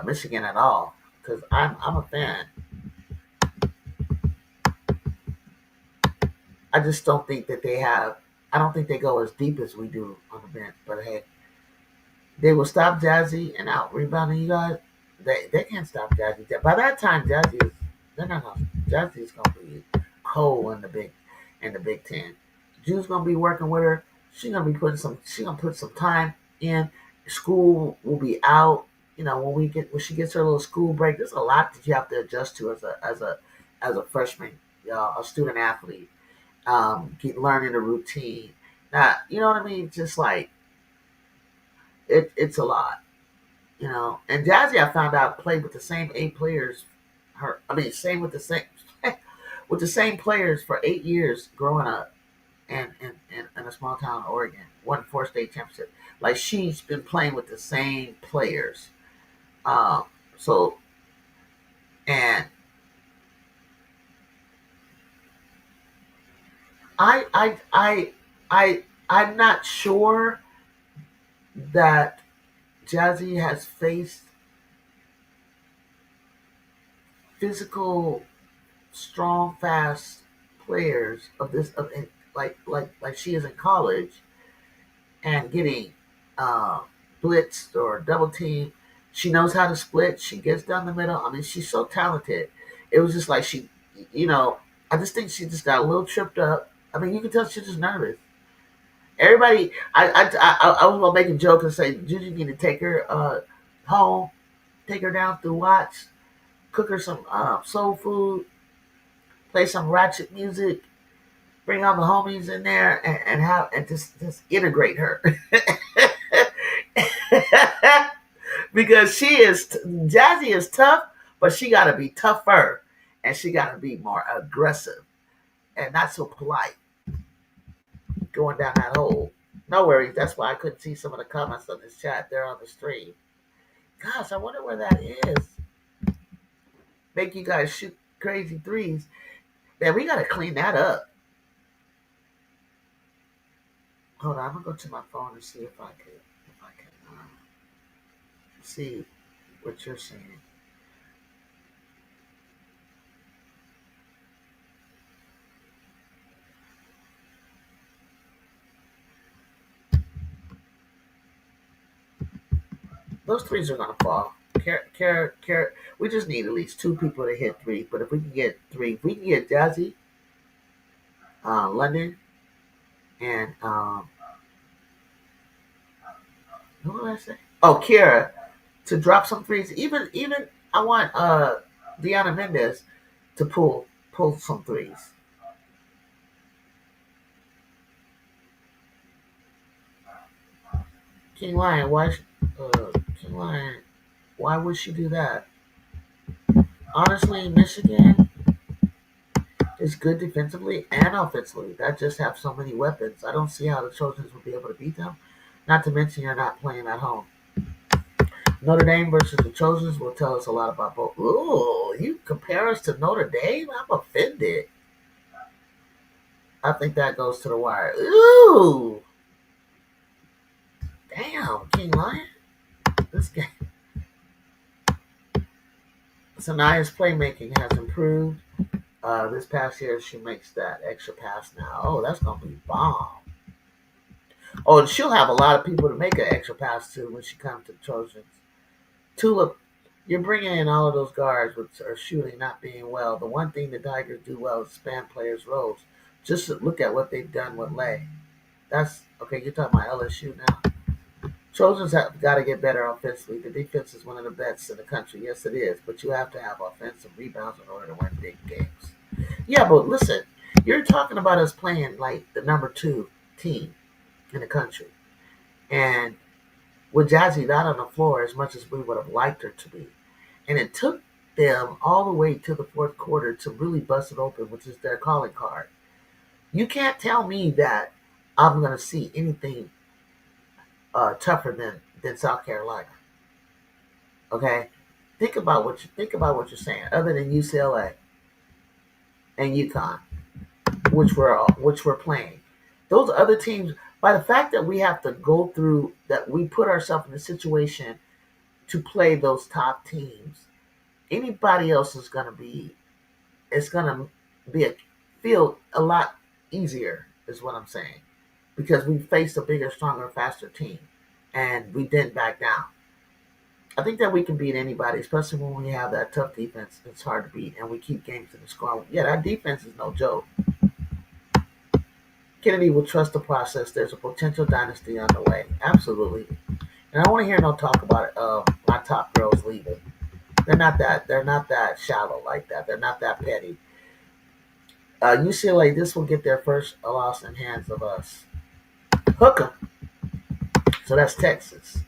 Michigan at all. Because I'm a fan. I just don't think that they have. I don't think they go as deep as we do on the bench. But hey, they will stop Jazzy and out rebounding you guys. They can't stop Jazzy. By that time, Jazzy is they're not gonna. Jazzy is gonna be cold in the Big Ten. June's gonna be working with her. She's gonna be putting some. She's gonna put some time in. School will be out. When she gets her little school break, there's a lot that you have to adjust to as a freshman, a student athlete. Keep learning the routine Now, you know what I mean? Just like it's a lot, you know. And Jazzy, I found out, played with the same 8 players. Same with the same with the same players for 8 years growing up, in a small town in Oregon. Won 4 state championships. Like she's been playing with the same players. Um, so and I I I I'm not sure that Jazzy has faced physical, strong, fast players of this of like she is in college and getting uh, blitzed or double teamed. She knows how to split. She gets down the middle. I mean, she's so talented. It was just like she, you know, I just think she just got a little tripped up. I mean, you can tell she's just nervous. Everybody, I was gonna make a joke and say, Juju need to take her home, take her down through Watts, cook her some soul food, play some ratchet music, bring all the homies in there, and just integrate her. Because Jazzy is tough, but she got to be tougher, and she got to be more aggressive and not so polite going down that hole. No worries. That's why I couldn't see some of the comments on this chat there on the stream. Gosh, I wonder where that is. Make you guys shoot crazy threes. Man, we got to clean that up. Hold on, I'm gonna go to my phone and see if I can see what you're saying. Those threes are gonna fall. We just need at least 2 people to hit three. But if we can get Jazzy, London, and who did I say? Oh, Kira, to drop some threes. Even I want Deanna Mendez to pull some threes. King Lion, King Lion? Why would she do that? Honestly, Michigan is good defensively and offensively. That just have so many weapons. I don't see how the Trojans would be able to beat them. Not to mention you're not playing at home. Notre Dame versus the Trojans will tell us a lot about both. Ooh, you compare us to Notre Dame? I'm offended. I think that goes to the wire. Ooh, damn, King Lion. This game. Sanaya's playmaking has improved. This past year, she makes that extra pass now. Oh, that's gonna be bomb. Oh, and she'll have a lot of people to make an extra pass to when she comes to the Trojans. Tulip, you're bringing in all of those guards which are shooting not being well. The one thing the Tigers do well is span players' roles. Just look at what they've done with Lay. That's okay. You're talking about LSU now. Trojans have got to get better offensively. The defense is one of the best in the country. Yes, it is. But you have to have offensive rebounds in order to win big games. Yeah, but listen, you're talking about us playing like the number 2 team in the country. And with Jazzy not on the floor as much as we would have liked her to be. And it took them all the way to the fourth quarter to really bust it open, which is their calling card. You can't tell me that I'm going to see anything tougher than South Carolina. Okay, think about what you're saying. Other than UCLA and UConn, which we're playing, those other teams. By the fact that we have to go through that, we put ourselves in a situation to play those top teams. Anybody else is going to be, it's going to be feel a lot easier, is what I'm saying, because we faced a bigger, stronger, faster team, and we didn't back down. I think that we can beat anybody, especially when we have that tough defense. It's hard to beat, and we keep games in the score. Yeah, that defense is no joke. Kennedy will trust the process. There's a potential dynasty on the way. Absolutely. And I don't want to hear no talk about it. My top girls leaving. They're not that. They're not that shallow like that. They're not that petty. UCLA, this will get their first loss in hands of us. Hook 'em. So that's Texas.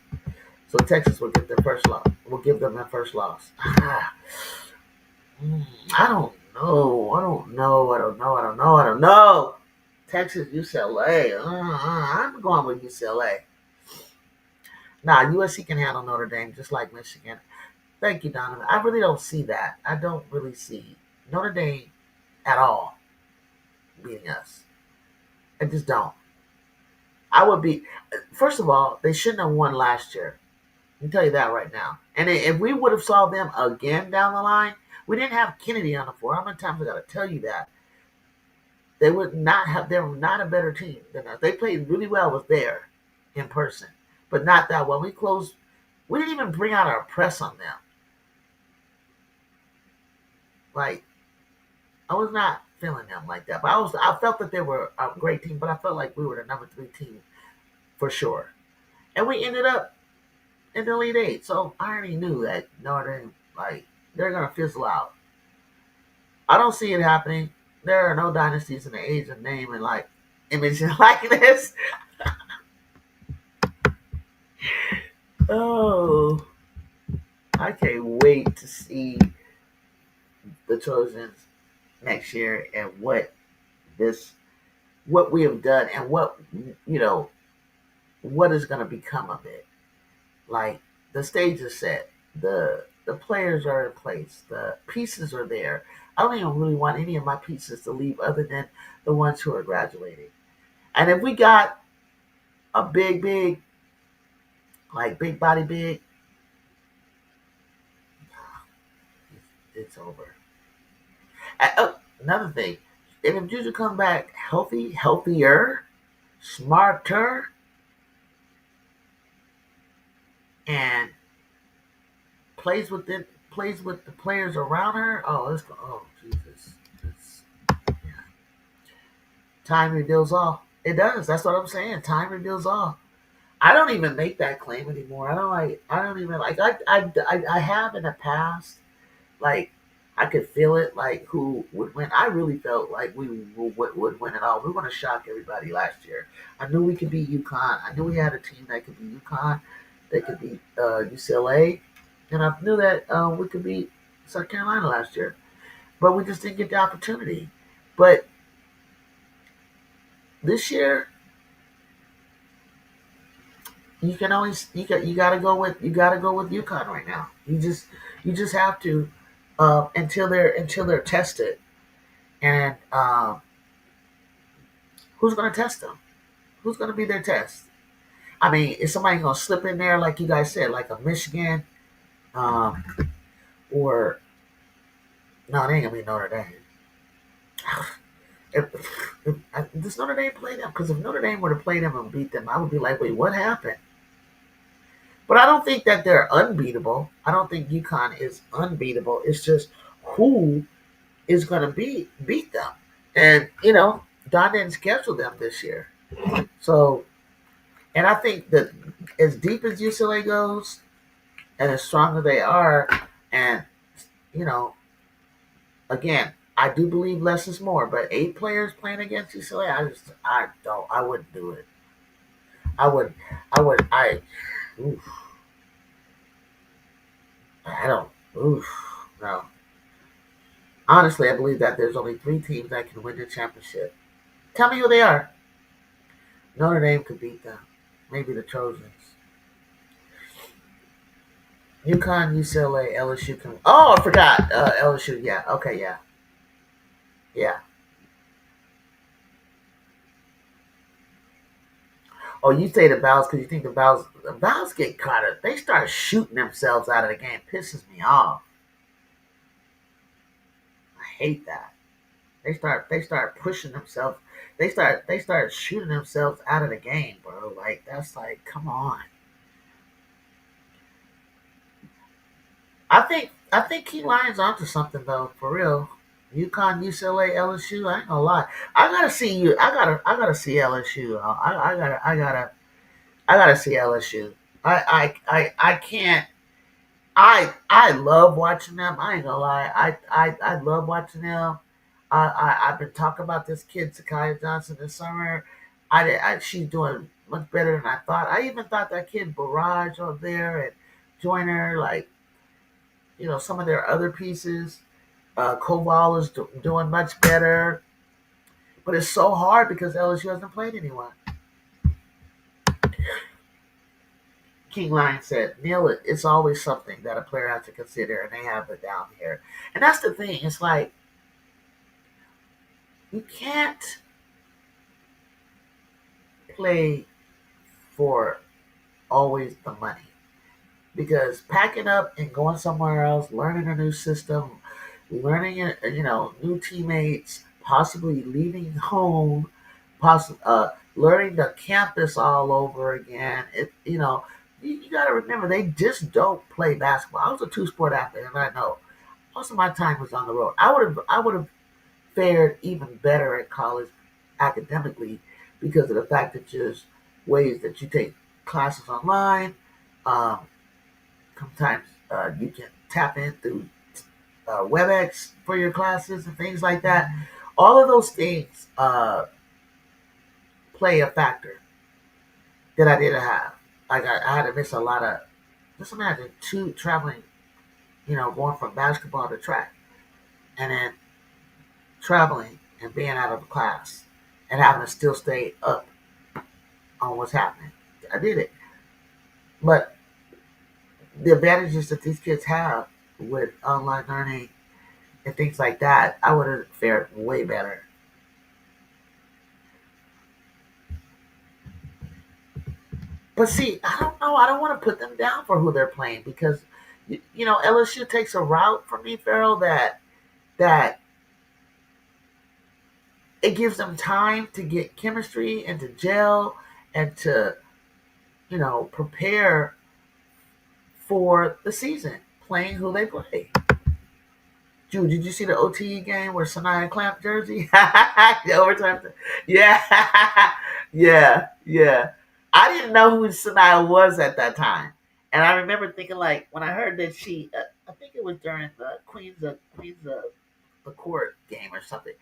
So Texas will get their first loss. Will give them their first loss. I don't know. I don't know. I don't know. I don't know. I don't know. Texas, UCLA. I'm going with UCLA. Nah, USC can handle Notre Dame just like Michigan. Thank you, Donovan. I really don't see that. I don't really see Notre Dame at all beating us. I just don't. I would be. First of all, they shouldn't have won last year. I can tell you that right now. And if we would have saw them again down the line, we didn't have Kennedy on the floor. How many times I got to tell you that? They would not have. They were not a better team than us. They played really well with there in person, but not that well. We closed. We didn't even bring out our press on them. Like I was not feeling them like that. But I was. I felt that they were a great team, but I felt like we were the number 3 team for sure. And we ended up in the Elite Eight. So I already knew that Notre Dame, like they're gonna fizzle out. I don't see it happening. There are no dynasties in the age of name and like image and likeness. Oh, I can't wait to see the Trojans next year and this what we have done and you know what is going to become of it. Like the stage is set, the players are in place, the pieces are there. I don't even really want any of my pieces to leave other than the ones who are graduating. And if we got a big, like big body, big, it's over. Another thing, and if Juju come back healthy, healthier, smarter, and plays with the players around her. Oh Jesus, yeah. Time reveals all. It does. That's what I'm saying. Time reveals all. I don't even make that claim anymore. I don't like. I don't even like. I have in the past. Like I could feel it. Like who would win? I really felt like we would win it all. We want to shock everybody last year. I knew we could beat UConn. I knew we had a team that could beat UConn. That could beat UCLA. And I knew that we could beat South Carolina last year, but we just didn't get the opportunity. But this year, you got to go with UConn right now. You just have to until they're tested. And who's going to test them? Who's going to be their test? I mean, is somebody going to slip in there like you guys said, like a Michigan, um, or no? They ain't gonna be Notre Dame. Does Notre Dame play them? Because if Notre Dame were to play them and beat them, I would be like, wait, what happened? But I don't think that they're unbeatable. I don't think UConn is unbeatable. It's just who is going to beat them. And, Don didn't schedule them this year. So, and I think that as deep as UCLA goes and as strong as they are, and, you know, again, I do believe less is more, but 8 players playing against UCLA, I wouldn't do it. I would, oof, I don't, oof, no. Honestly, I believe that there's only 3 teams that can win the championship. Tell me who they are. Notre Dame could beat them. Maybe the Trojans. UConn, UCLA, LSU can. Oh, I forgot. LSU. Yeah. Okay. Yeah. Yeah. Oh, you say the Vows because you think the Vows get caught up. They start shooting themselves out of the game. Pisses me off. I hate that. They start pushing themselves. They start shooting themselves out of the game, bro. Like that's like, come on. I think Key Lion's onto something though, for real. UConn, UCLA, LSU. I ain't gonna lie. I gotta see you. I gotta see LSU. I gotta see LSU. I can't. I love watching them. I ain't gonna lie. I love watching them. I've been talking about this kid Zakiya Johnson this summer. She's doing much better than I thought. I even thought that kid Barrage over there and Joyner, like, some of their other pieces. Koval is doing much better, but it's so hard because LSU hasn't played anyone. King Lion said, Neil, it's always something that a player has to consider, and they have it down here. And that's the thing. It's like, you can't play for always the money. Because packing up and going somewhere else, learning a new system, learning, new teammates, possibly leaving home, learning the campus all over again. You got to remember they just don't play basketball. I was a two-sport athlete, and I know most of my time was on the road. I would have fared even better at college academically because of the fact that just ways that you take classes online. Um, Sometimes you can tap in through WebEx for your classes and things like that. All of those things play a factor that I didn't have. Like I had to miss a lot of. Just imagine two traveling, going from basketball to track, and then traveling and being out of class and having to still stay up on what's happening. I did it, but the advantages that these kids have with online learning and things like that, I would have fared way better. But see, I don't know. I don't want to put them down for who they're playing because, LSU takes a route for me, Farrell, that it gives them time to get chemistry and to gel and to, prepare for the season, playing who they play. Dude, did you see the OTE game where Sanaya clamped Jersey? The overtime. Yeah, yeah. I didn't know who Sanaya was at that time, and I remember thinking like when I heard that I think it was during the Queens of the Court game or something.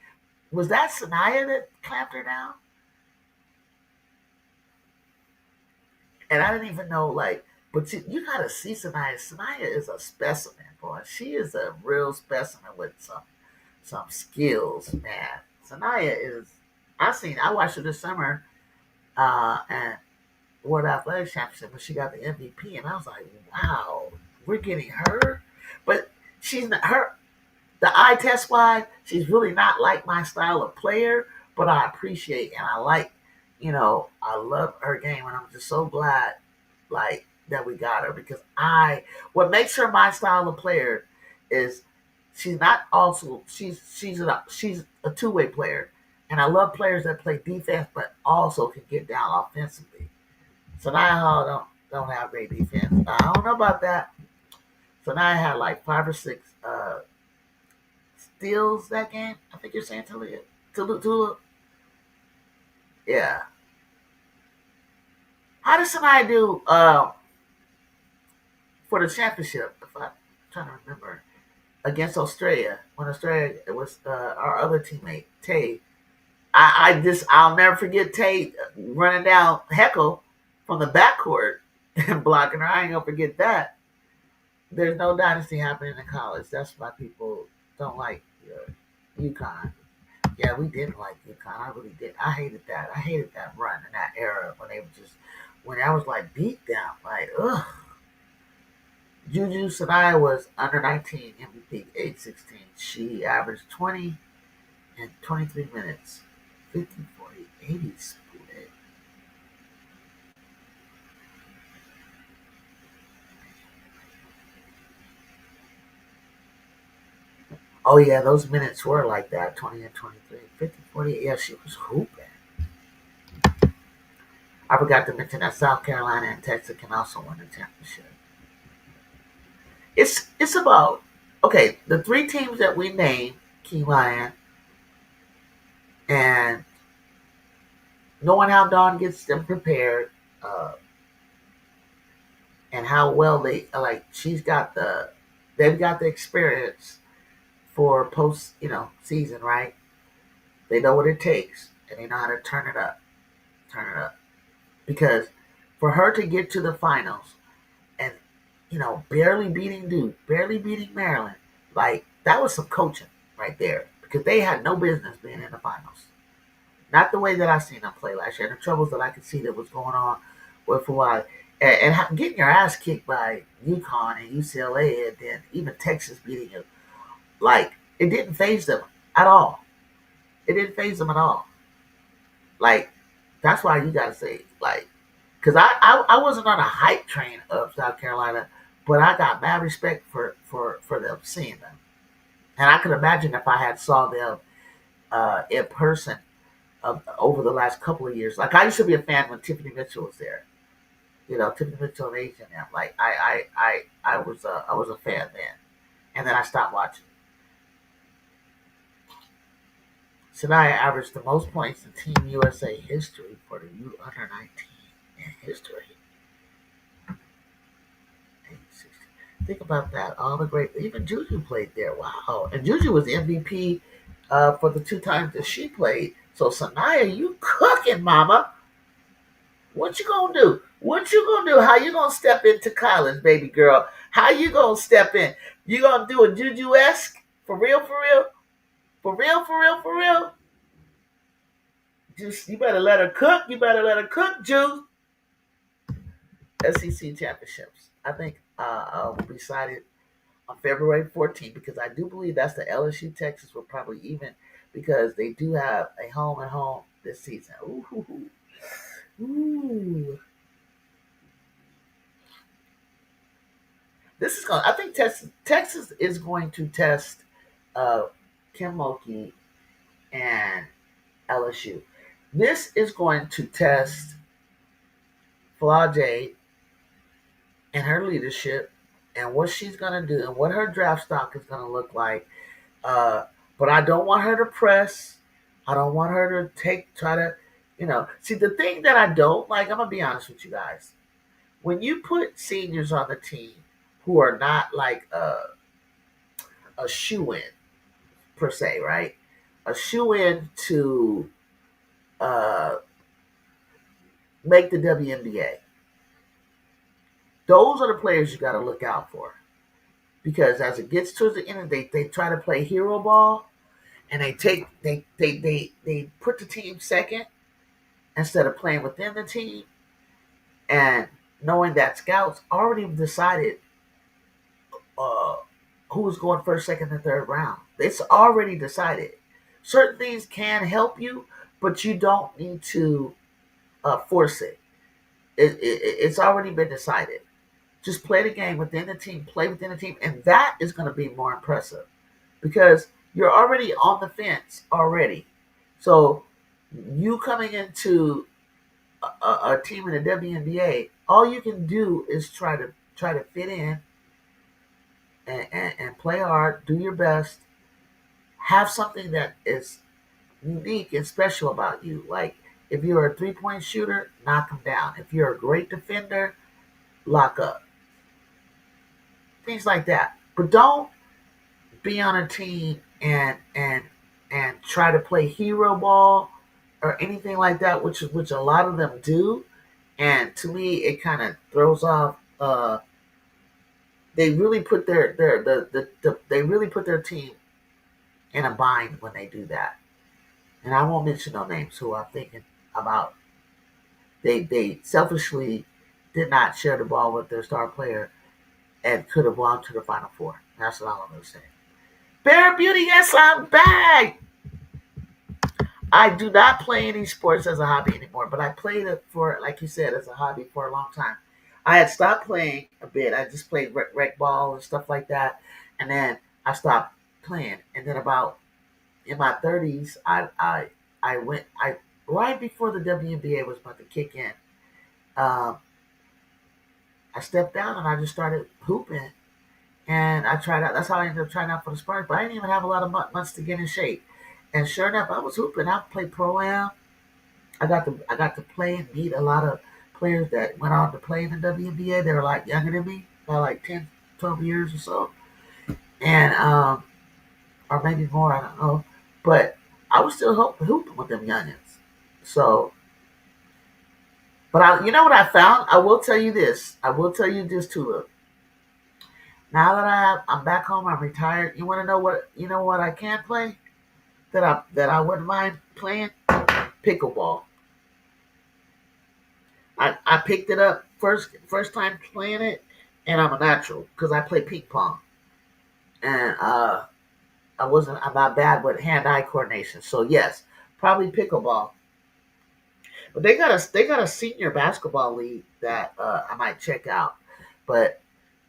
Was that Sanaya that clamped her down? And I didn't even know like. But you gotta see Sanaya. Sanaya is a specimen, boy. She is a real specimen with some skills, man. Sanaya is. I watched her this summer, and World Athletics Championship when she got the MVP, and I was like, wow, we're getting her. But she's not her. The eye test wise, she's really not like my style of player, but I appreciate and I like. I love her game, and I'm just so glad, like that we got her because what makes her my style of player is she's not also she's a two-way player, and I love players that play defense but also can get down offensively. So now Hall don't have great defense. I don't know about that. So now I had like 5 or 6 steals that game. I think you're saying Tulu. Yeah. How did somebody do for the championship? If I'm trying to remember against Australia when Australia it was our other teammate Tay. I'll never forget Tay running down Heckle from the backcourt and blocking her. I ain't gonna forget that. There's no dynasty happening in college. That's why people don't like UConn. Yeah, we didn't like UConn. I really did. I hated that. I hated that run in that era when they were just when I was like beat down. Like ugh. Juju Sanaya was under 19 MVP, age 16. She averaged 20 in 23 minutes, 50, 40, 80 split. Oh, yeah, those minutes were like that 20 and 23, 50, 40. Yeah, she was hooping. I forgot to mention that South Carolina and Texas can also win the championship. It's about, okay, the 3 teams that we named, Key Lion, and knowing how Dawn gets them prepared, uh, and how well they've got the experience for post, season, right? They know what it takes, and they know how to turn it up. Turn it up. because for her to get to the finals and barely beating Duke, barely beating Maryland, like that was some coaching right there because they had no business being in the finals. Not the way that I seen them play last year. And the troubles that I could see that was going on with for why and getting your ass kicked by UConn and UCLA and then even Texas beating you, like it didn't phase them at all. It didn't phase them at all. Like that's why you gotta say like, because I wasn't on a hype train of South Carolina, but I got mad respect for them seeing them, and I could imagine if I had saw them in person over the last couple of years. Like I used to be a fan when Tiffany Mitchell was there. Tiffany Mitchell and Asian. Like I was a fan then, and then I stopped watching. Sinai averaged the most points in Team USA history for the U under 19 in history. Think about that. All the great, even Juju played there. Wow, and Juju was MVP for the 2 times that she played. So Sanaya, you cooking, mama? What you gonna do? What you gonna do? How you gonna step into college, baby girl? How you gonna step in? You gonna do a Juju esque for real, for real, for real, for real, for real? Just you better let her cook. You better let her cook, Juice. SEC championships. I think will be decided on February 14th because I do believe that's the LSU Texas will probably even because they do have a home and home this season. Ooh, ooh. This is going. I think Texas is going to test uh, Kim Mulkey and LSU. This is going to test Flau'jae and her leadership and what she's going to do and what her draft stock is going to look like. But I don't want her to press. I don't want her to try to, See, the thing that I don't like, I'm going to be honest with you guys. When you put seniors on the team who are not like a shoe in, per se, right? A shoe in to uh, make the WNBA. Those are the players you got to look out for because as it gets towards the end of the day, they try to play hero ball and they put the team second instead of playing within the team and knowing that scouts already decided uh, who was going first, second, and third round. It's already decided. Certain things can help you, but you don't need to force it. It's already been decided. Just play the game within the team, play within the team, and that is going to be more impressive because you're already on the fence already. So you coming into a team in the WNBA, all you can do is try to fit in and play hard, do your best, have something that is unique and special about you. Like if you're a 3-point shooter, knock them down. If you're a great defender, lock up. Things like that. But don't be on a team and try to play hero ball or anything like that, which a lot of them do. And to me, it kind of throws off. They really put they really put their team in a bind when they do that. And I won't mention no names who I'm thinking about. They selfishly did not share the ball with their star player and could have won to the Final Four. That's what I'm going to say. Bear Beauty, yes, I'm back. I do not play any sports as a hobby anymore, but I played it for, like you said, as a hobby for a long time. I had stopped playing a bit. I just played rec ball and stuff like that, and then I stopped playing. And then about in my 30s, I went I right before the WNBA was about to kick in. Um, I stepped down and I just started hooping, and I tried out. That's how I ended up trying out for the Sparks. But I didn't even have a lot of months to get in shape. And sure enough, I was hooping. I played pro am. I got to play and meet a lot of players that went on to play in the WNBA. They were like younger than me by like 10, 12 years or so, and or maybe more. I don't know, but I was still hooping with them youngins. So But you know what I found? I will tell you this. I will tell you this too. Look, now that I'm back home, I'm retired. You want to know what? You know what I can play that I wouldn't mind playing? Pickleball. I picked it up first time playing it, and I'm a natural because I play ping pong, and I'm not bad with hand eye coordination. So yes, probably pickleball. But they got a senior basketball league that I might check out. But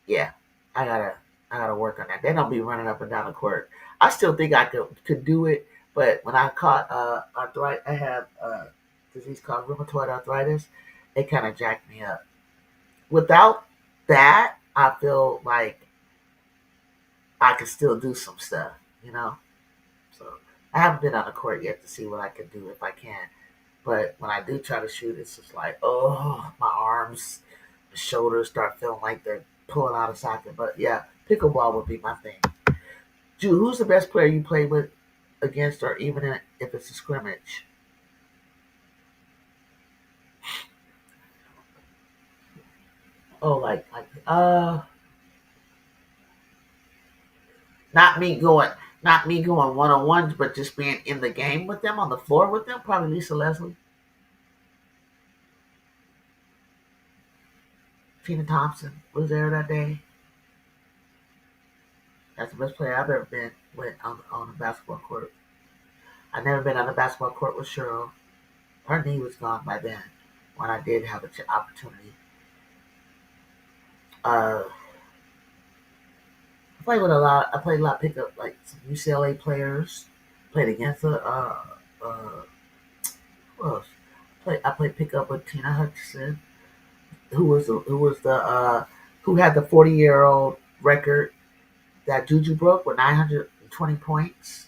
yeah, I gotta I gotta work on that. They don't be running up and down the court. I still think I could do it, but when I caught arthritis, I have a disease called rheumatoid arthritis. It kind of jacked me up. Without that, I feel like I can still do some stuff, you know. So I haven't been on the court yet to see what I can do if I can. But when I do try to shoot, it's just like, oh, my arms, my shoulders start feeling like they're pulling out of socket. But yeah, pickleball would be my thing. Jude, who's the best player you play with against, or even if it's a scrimmage? Oh, not me going, not me going one on ones, but just being in the game with them on the floor with them. Probably Lisa Leslie, Tina Thompson was there that day. That's the best player I've ever been with on the basketball court. I've never been on the basketball court with Cheryl. Her knee was gone by then when I did have an opportunity. Uh, I played a lot pickup, like some UCLA players. Played against who else? I played pickup with Tina Hutchinson, who had the 40-year-old record that Juju broke with 920 points.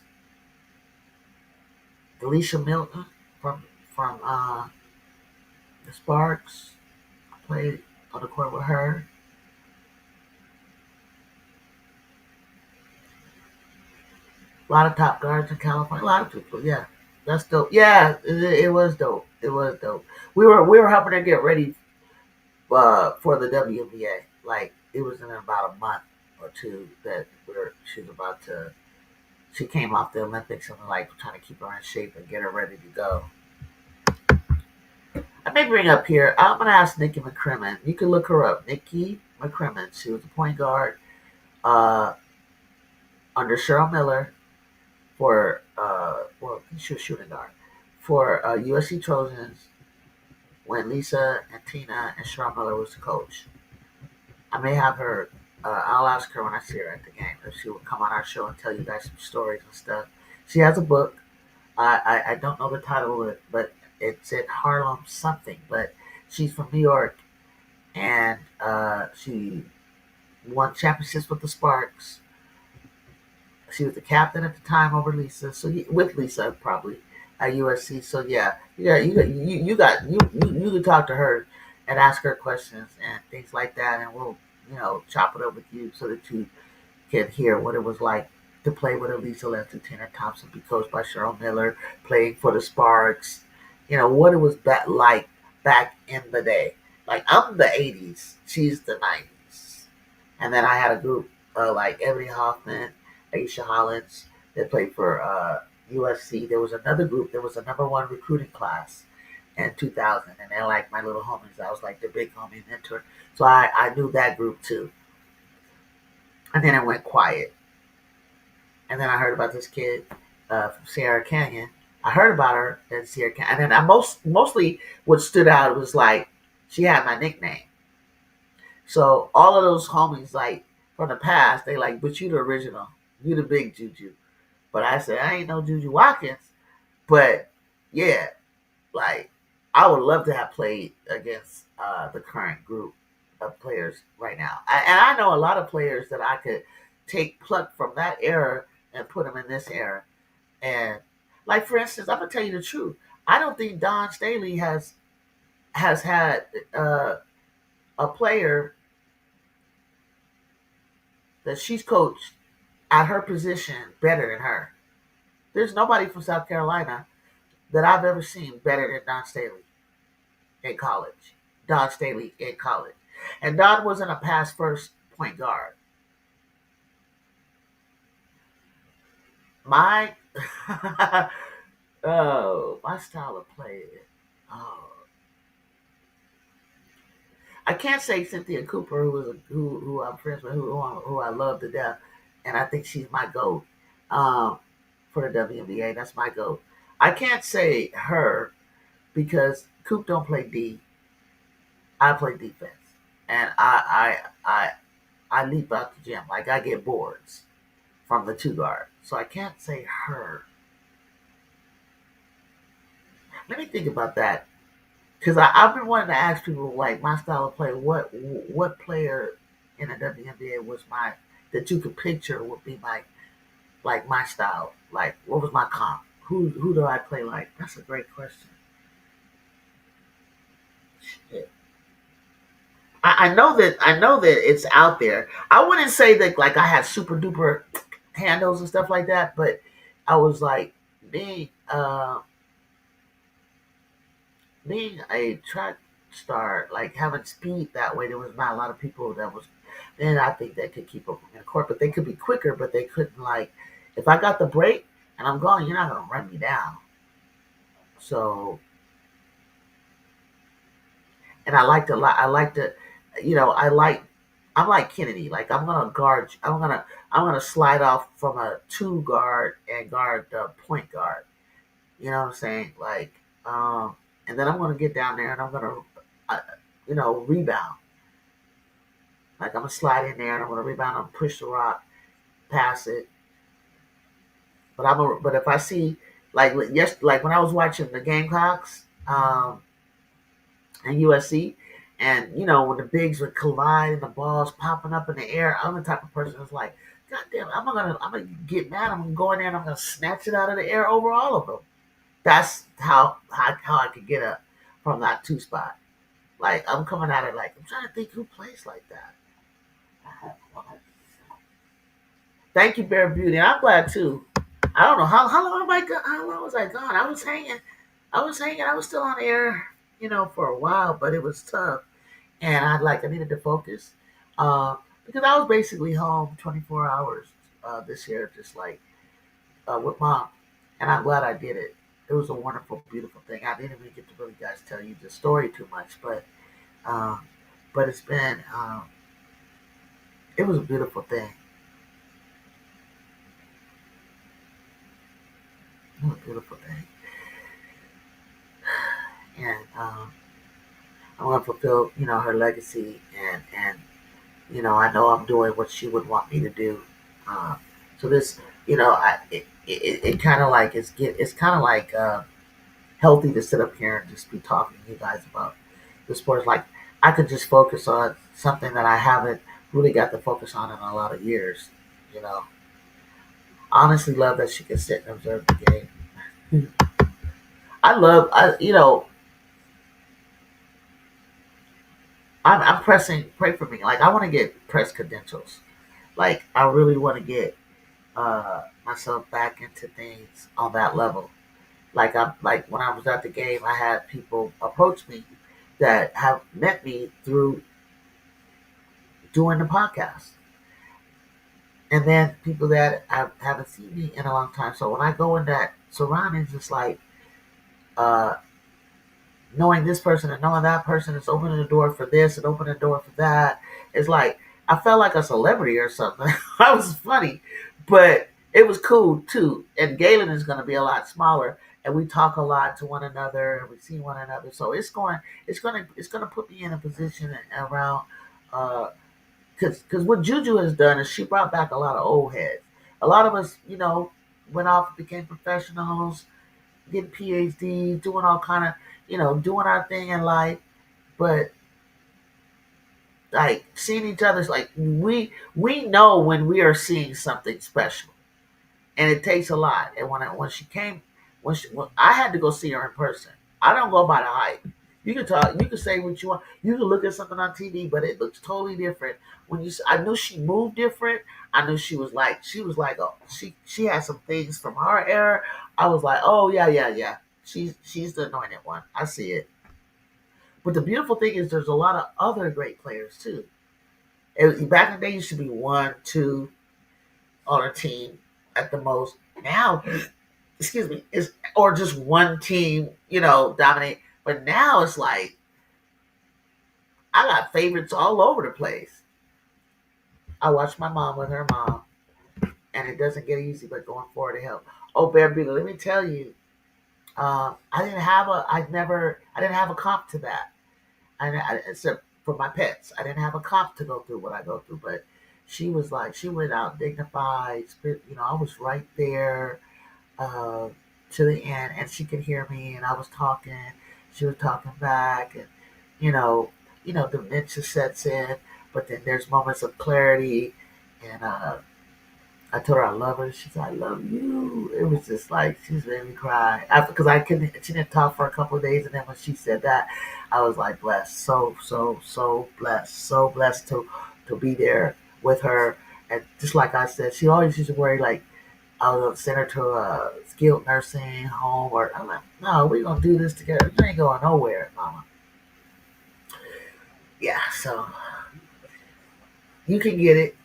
Alicia Milton from the Sparks. I played on the court with her. A lot of top guards in California. A lot of people. Yeah, that's dope. Yeah, it was dope. It was dope. We were helping her get ready for the WNBA. Like it was in about a month or two that she was about to. She came off the Olympics and we're like trying to keep her in shape and get her ready to go. I may bring up here. I'm gonna ask Nikki McCrimmon. You can look her up. Nikki McCrimmon. She was a point guard uh, under Cheryl Miller for well, she was shooting guard for USC Trojans when Lisa and Tina and Cheryl Miller was the coach. I may have her. I'll ask her when I see her at the game if she will come on our show and tell you guys some stories and stuff. She has a book. I don't know the title of it, but it's at Harlem something. But she's from New York, and she won championships with the Sparks. She was the captain at the time over Lisa, with Lisa probably at USC. So yeah, you can talk to her and ask her questions and things like that, and we'll chop it up with you so that you can hear what it was like to play with Elisa Left, Tina Thompson, be coached by Cheryl Miller, playing for the Sparks. What it was like back in the day. Like I'm the '80s, she's the '90s, and then I had a group like Ebony Hoffman, Aisha Hollins that played for USC. There was another group. There was a number one recruiting class in 2000, and they're like my little homies. I was like the big homie mentor, so I knew that group too. And then it went quiet. And then I heard about this kid from Sierra Canyon. I heard about her in Sierra Canyon. And then mostly what stood out was like she had my nickname. So all of those homies like from the past, they like, but you the original. You the big Juju. But I said, I ain't no Juju Watkins. But yeah, like I would love to have played against the current group of players right now. And I know a lot of players that I could take pluck from that era and put them in this era. And like for instance, I'm gonna tell you the truth. I don't think Don Staley has had a player that she's coached at her position better than her. There's nobody from South Carolina that I've ever seen better than Don Staley in college. Don Staley in college. And Don wasn't a pass first point guard. My oh, my style of play. Oh, I can't say Cynthia Cooper, who I'm friends with, who I love to death, and I think she's my goat um, for the WNBA. That's my goat. I can't say her because Coop don't play D. I play defense, and I leap out the gym like I get boards from the two guard. So I can't say her. Let me think about that because I've been wanting to ask people like my style of play. What player in the WNBA was my that you could picture would be my style? Like what was my comp? Who do I play like? That's a great question. Shit. I know that it's out there. I wouldn't say that like I had super duper handles and stuff like that, but I was like being being a track star, like having speed that way. There was not a lot of people that was. Then I think they could keep up in the court, but they could be quicker, but they couldn't like. If I got the break and I'm going, you're not gonna run me down. So, and I like to, I like to, I like I'm like Kennedy. Like I'm gonna guard. I'm gonna slide off from a two guard and guard the point guard. You know what I'm saying? Like, and then I'm gonna get down there and I'm gonna, uh, rebound. Like I'm gonna slide in there and I'm gonna rebound and push the rock, pass it. But if I see like when I was watching the Gamecocks and USC, and when the bigs would collide and the balls popping up in the air, I'm the type of person that's like, God damn, I'm gonna get mad. I'm gonna go in there and I'm gonna snatch it out of the air over all of them. That's how I could get up from that two spot. Like I'm coming at it like I'm trying to think who plays like that. Thank you, Bear Beauty. I'm glad too. I don't know how long am I how long was I gone? I was hanging. I was hanging. I was still on air, for a while, but it was tough, and I needed to focus, because I was basically home 24 hours this year, just like with mom, and I'm glad I did it. It was a wonderful, beautiful thing. I didn't even get to really guys tell you the story too much, um, but it's been it was a beautiful thing. It was a beautiful thing, and I want to fulfill her legacy, and I know I'm doing what she would want me to do. So this, it kind of like it's kind of like healthy to sit up here and just be talking to you guys about the sports. Like I could just focus on something that I haven't really got to focus on in a lot of years. You know, honestly, love that she can sit and observe the game. I love, I'm pressing. Pray for me. Like I want to get press credentials. Like I really want to get myself back into things on that level. Like when I was at the game, I had people approach me that have met me through doing the podcast, and then people that haven't seen me in a long time. So when I go in that surroundings, it's like uh, knowing this person and knowing that person is opening the door for this and opening the door for that. It's like I felt like a celebrity or something. That was funny, but it was cool too. And Galen is going to be a lot smaller, and we talk a lot to one another, and we see one another. So it's going to put me in a position around. Because what Juju has done is she brought back a lot of old heads. A lot of us, went off, became professionals, getting PhDs, doing all kind of, doing our thing in life. But like seeing each other's like we know when we are seeing something special, and it takes a lot. And when she came, when I had to go see her in person. I don't go by the hype. You can talk, you can say what you want. You can look at something on TV, but it looks totally different. I knew she moved different. I knew she was like, oh, she had some things from her era. I was like, oh yeah, yeah, yeah. She's the anointed one. I see it. But the beautiful thing is there's a lot of other great players too. Back in the day, you should be one, two on a team at the most. Now, excuse me, is or just one team, dominate. But now it's like I got favorites all over the place. I watch my mom with her mom, and it doesn't get easy, but going forward to help. Oh, Bear Beagle, let me tell you, I didn't have a comp to that. Except for my pets, I didn't have a comp to go through what I go through. But she was like, she went out dignified. I was right there uh, to the end, and she could hear me, and I was talking. She was talking back, and you know, dementia sets in. But then there's moments of clarity, and I told her I love her. She said, "I love you." It was just like she just made me cry after because I couldn't. She didn't talk for a couple of days, and then when she said that, I was like blessed, so blessed, so blessed to be there with her. And just like I said, she always used to worry like I was gonna send her to a skilled nursing home, or I'm like, no, we're gonna do this together. You ain't going nowhere, Mama. Yeah, so you can get it.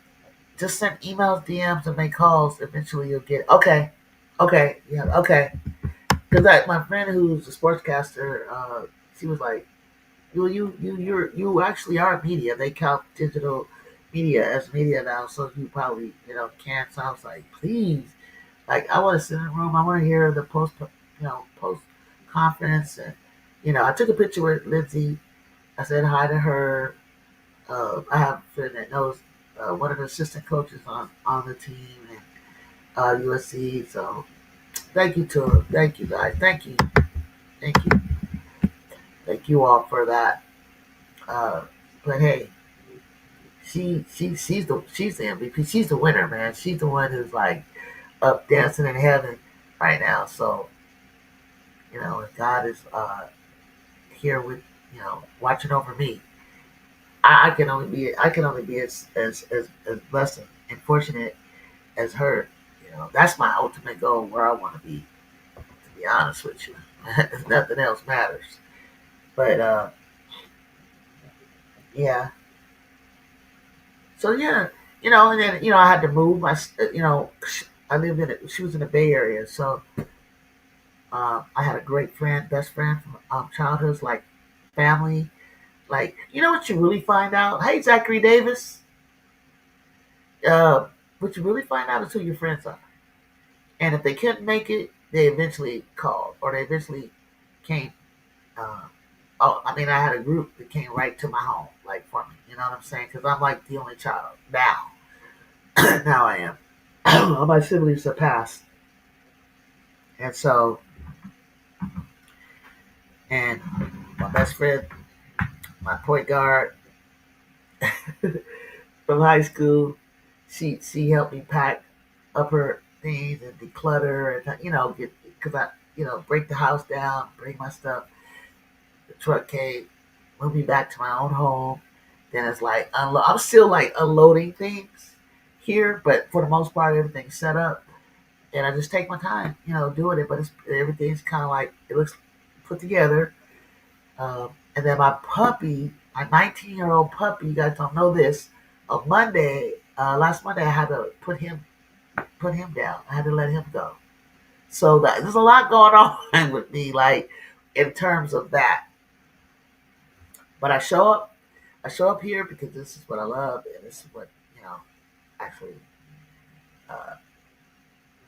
Just send emails, DMs, and make calls. Eventually, you'll get it. Okay, okay, yeah, okay. Because my friend who's a sportscaster, she was like, you actually are media. They count digital media as media now, so you probably can." So I was like, please, like I want to sit in the room. I want to hear the post conference, and I took a picture with Lindsay. I said hi to her. I have a friend that knows one of the assistant coaches on the team and USC. So thank you to her. Thank you guys. Thank you, thank you all for that. Uh, but hey, she's the MVP. She's the winner, man. She's the one who's like up dancing in heaven right now. So if God is here with watching over me, I can only be as blessed and fortunate as her. That's my ultimate goal where I want to be. To be honest with you, nothing else matters. But yeah, so yeah, and then I had to move. I lived in it. She was in the Bay Area, so I had a great friend, best friend from childhood, like family. Like what you really find out. Hey, Zachary Davis. Uh, what you really find out is who your friends are, and if they couldn't make it, they eventually called or they eventually came. Uh, oh, I mean, I had a group that came right to my home, like for me. You know what I'm saying? Because I'm like the only child now. Now I am. All my siblings have passed, and so and my best friend, my point guard from high school, she helped me pack up her things and declutter and get because I break the house down, bring my stuff. The truck came, moved me back to my own home. Then it's like I'm still like unloading things here, but for the most part, everything's set up, and I just take my time, doing it. But everything's kind of like it looks put together. And then my puppy, my 19-year-old puppy, you guys don't know this. On Monday, last Monday, I had to put him down. I had to let him go. So there's a lot going on with me, like in terms of that. But I show up here because this is what I love, and this is what actually uh,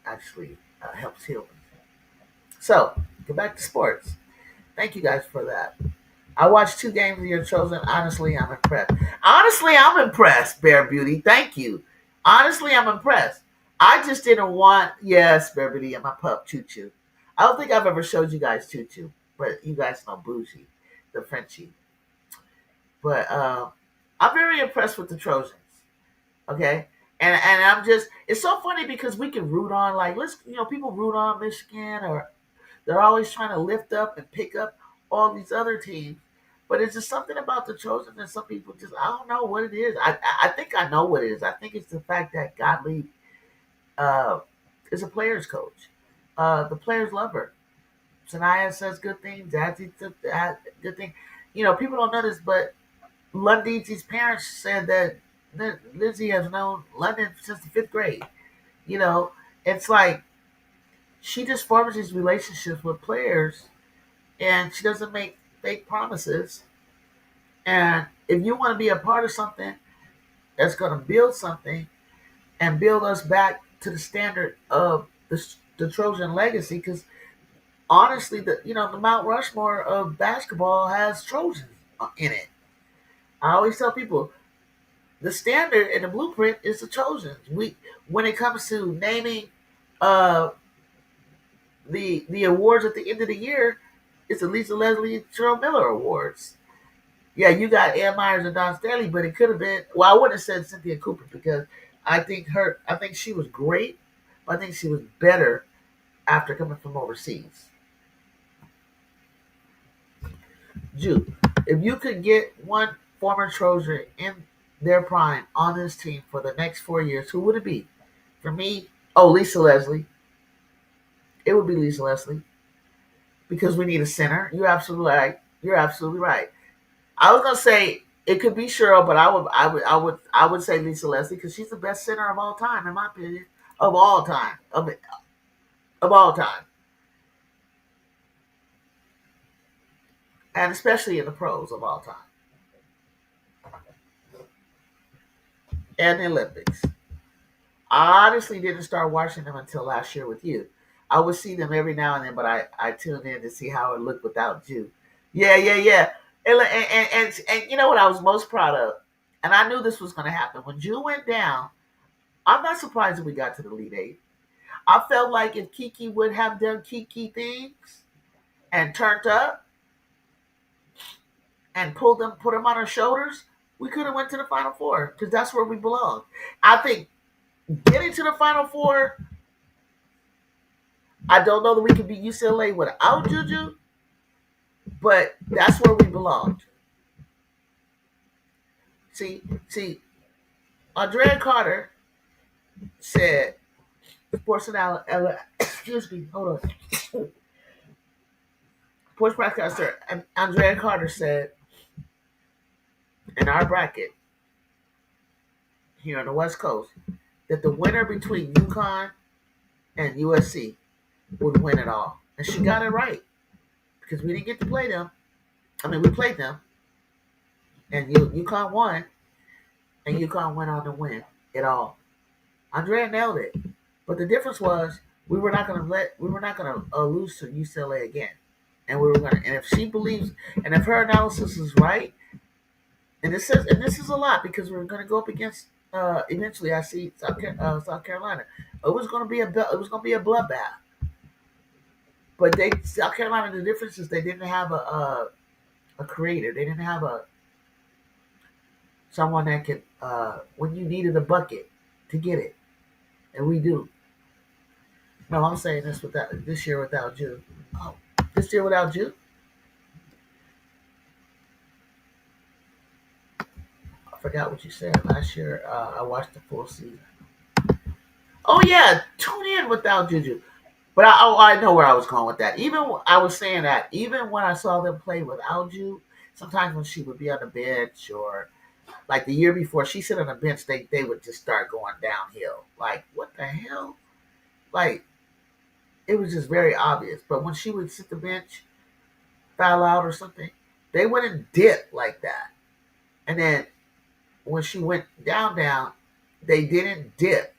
actually helps heal me. So get back to sports. Thank you guys for that. I watched 2 games of your chosen. Honestly, I'm impressed. Honestly, I'm impressed, Bear Beauty. Thank you. Honestly, I'm impressed. I just didn't want yes, Bear Beauty and my pup Choo Choo. I don't think I've ever showed you guys Choo Choo, but you guys know Bougie, the Frenchie. But I'm very impressed with the Trojans. Okay, and I'm just it's so funny because we can root on like let's people root on Michigan or they're always trying to lift up and pick up all these other teams. But it's just something about the Trojans that some people just I don't know what it is. I think I know what it is. I think it's the fact that Gottlieb uh, is a players coach. The players love her. Sanaya says good things. Daddy says good thing. People don't know this, but Lundi's parents said that Lizzie has known London since the fifth grade. You know, it's like she just forms these relationships with players, and she doesn't make fake promises. And if you want to be a part of something that's going to build something and build us back to the standard of the Trojan legacy, because honestly, the Mount Rushmore of basketball has Trojans in it. I always tell people the standard and the blueprint is the Trojans. When it comes to naming uh, the awards at the end of the year, it's the Lisa Leslie and Cheryl Miller Awards. Yeah, you got Ann Myers and Don Stanley, but it could have been. Well, I wouldn't have said Cynthia Cooper because I think she was great, but I think she was better after coming from overseas. Jude, if you could get one former Trojan in their prime on this team for the next 4 years, who would it be? For me, oh, Lisa Leslie. It would be Lisa Leslie because we need a center. You're absolutely right. You're absolutely right. I was gonna say it could be Cheryl, but I would say Lisa Leslie because she's the best center of all time, in my opinion, of all time, of all time, and especially in the pros of all time and the Olympics. I honestly didn't start watching them until last year with you. I would see them every now and then, but I tuned in to see how it looked without you. Yeah, yeah, yeah. And you know what I was most proud of? And I knew this was going to happen. When Jew went down, I'm not surprised that we got to the Elite Eight. I felt like if Kiki would have done Kiki things and turned up and put them on her shoulders, we could have went to the Final Four because that's where we belong. I think getting to the Final Four, I don't know that we could beat UCLA without Juju, but that's where we belonged. See, Andrea Carter said, sports analyst, excuse me, hold on. Sports broadcaster Andrea Carter said, in our bracket here on the West Coast, that the winner between UConn and USC would win it all. And she got it right because we didn't get to play them. I mean, we played them, and UConn won, and UConn went on to win it all. Andrea nailed it. But the difference was we were not gonna lose to UCLA again, and we were gonna. And if she believes, and if her analysis is right, and this is a lot because we're gonna go up against. Eventually, I see South Carolina. It was gonna be a bloodbath. But South Carolina. The difference is they didn't have a creator. They didn't have a someone that could when you needed a bucket to get it, and we do. No, I'm saying this year without you. Oh, this year without you. I forgot what you said last year. I watched the full season. Oh yeah, tune in without Juju. But I know where I was going with that. I was saying that even when I saw them play without you, sometimes when she would be on the bench or like the year before she sit on the bench, they would just start going downhill. Like what the hell? Like it was just very obvious. But when she would sit the bench, foul out or something, they wouldn't dip like that. And then when she went down, they didn't dip.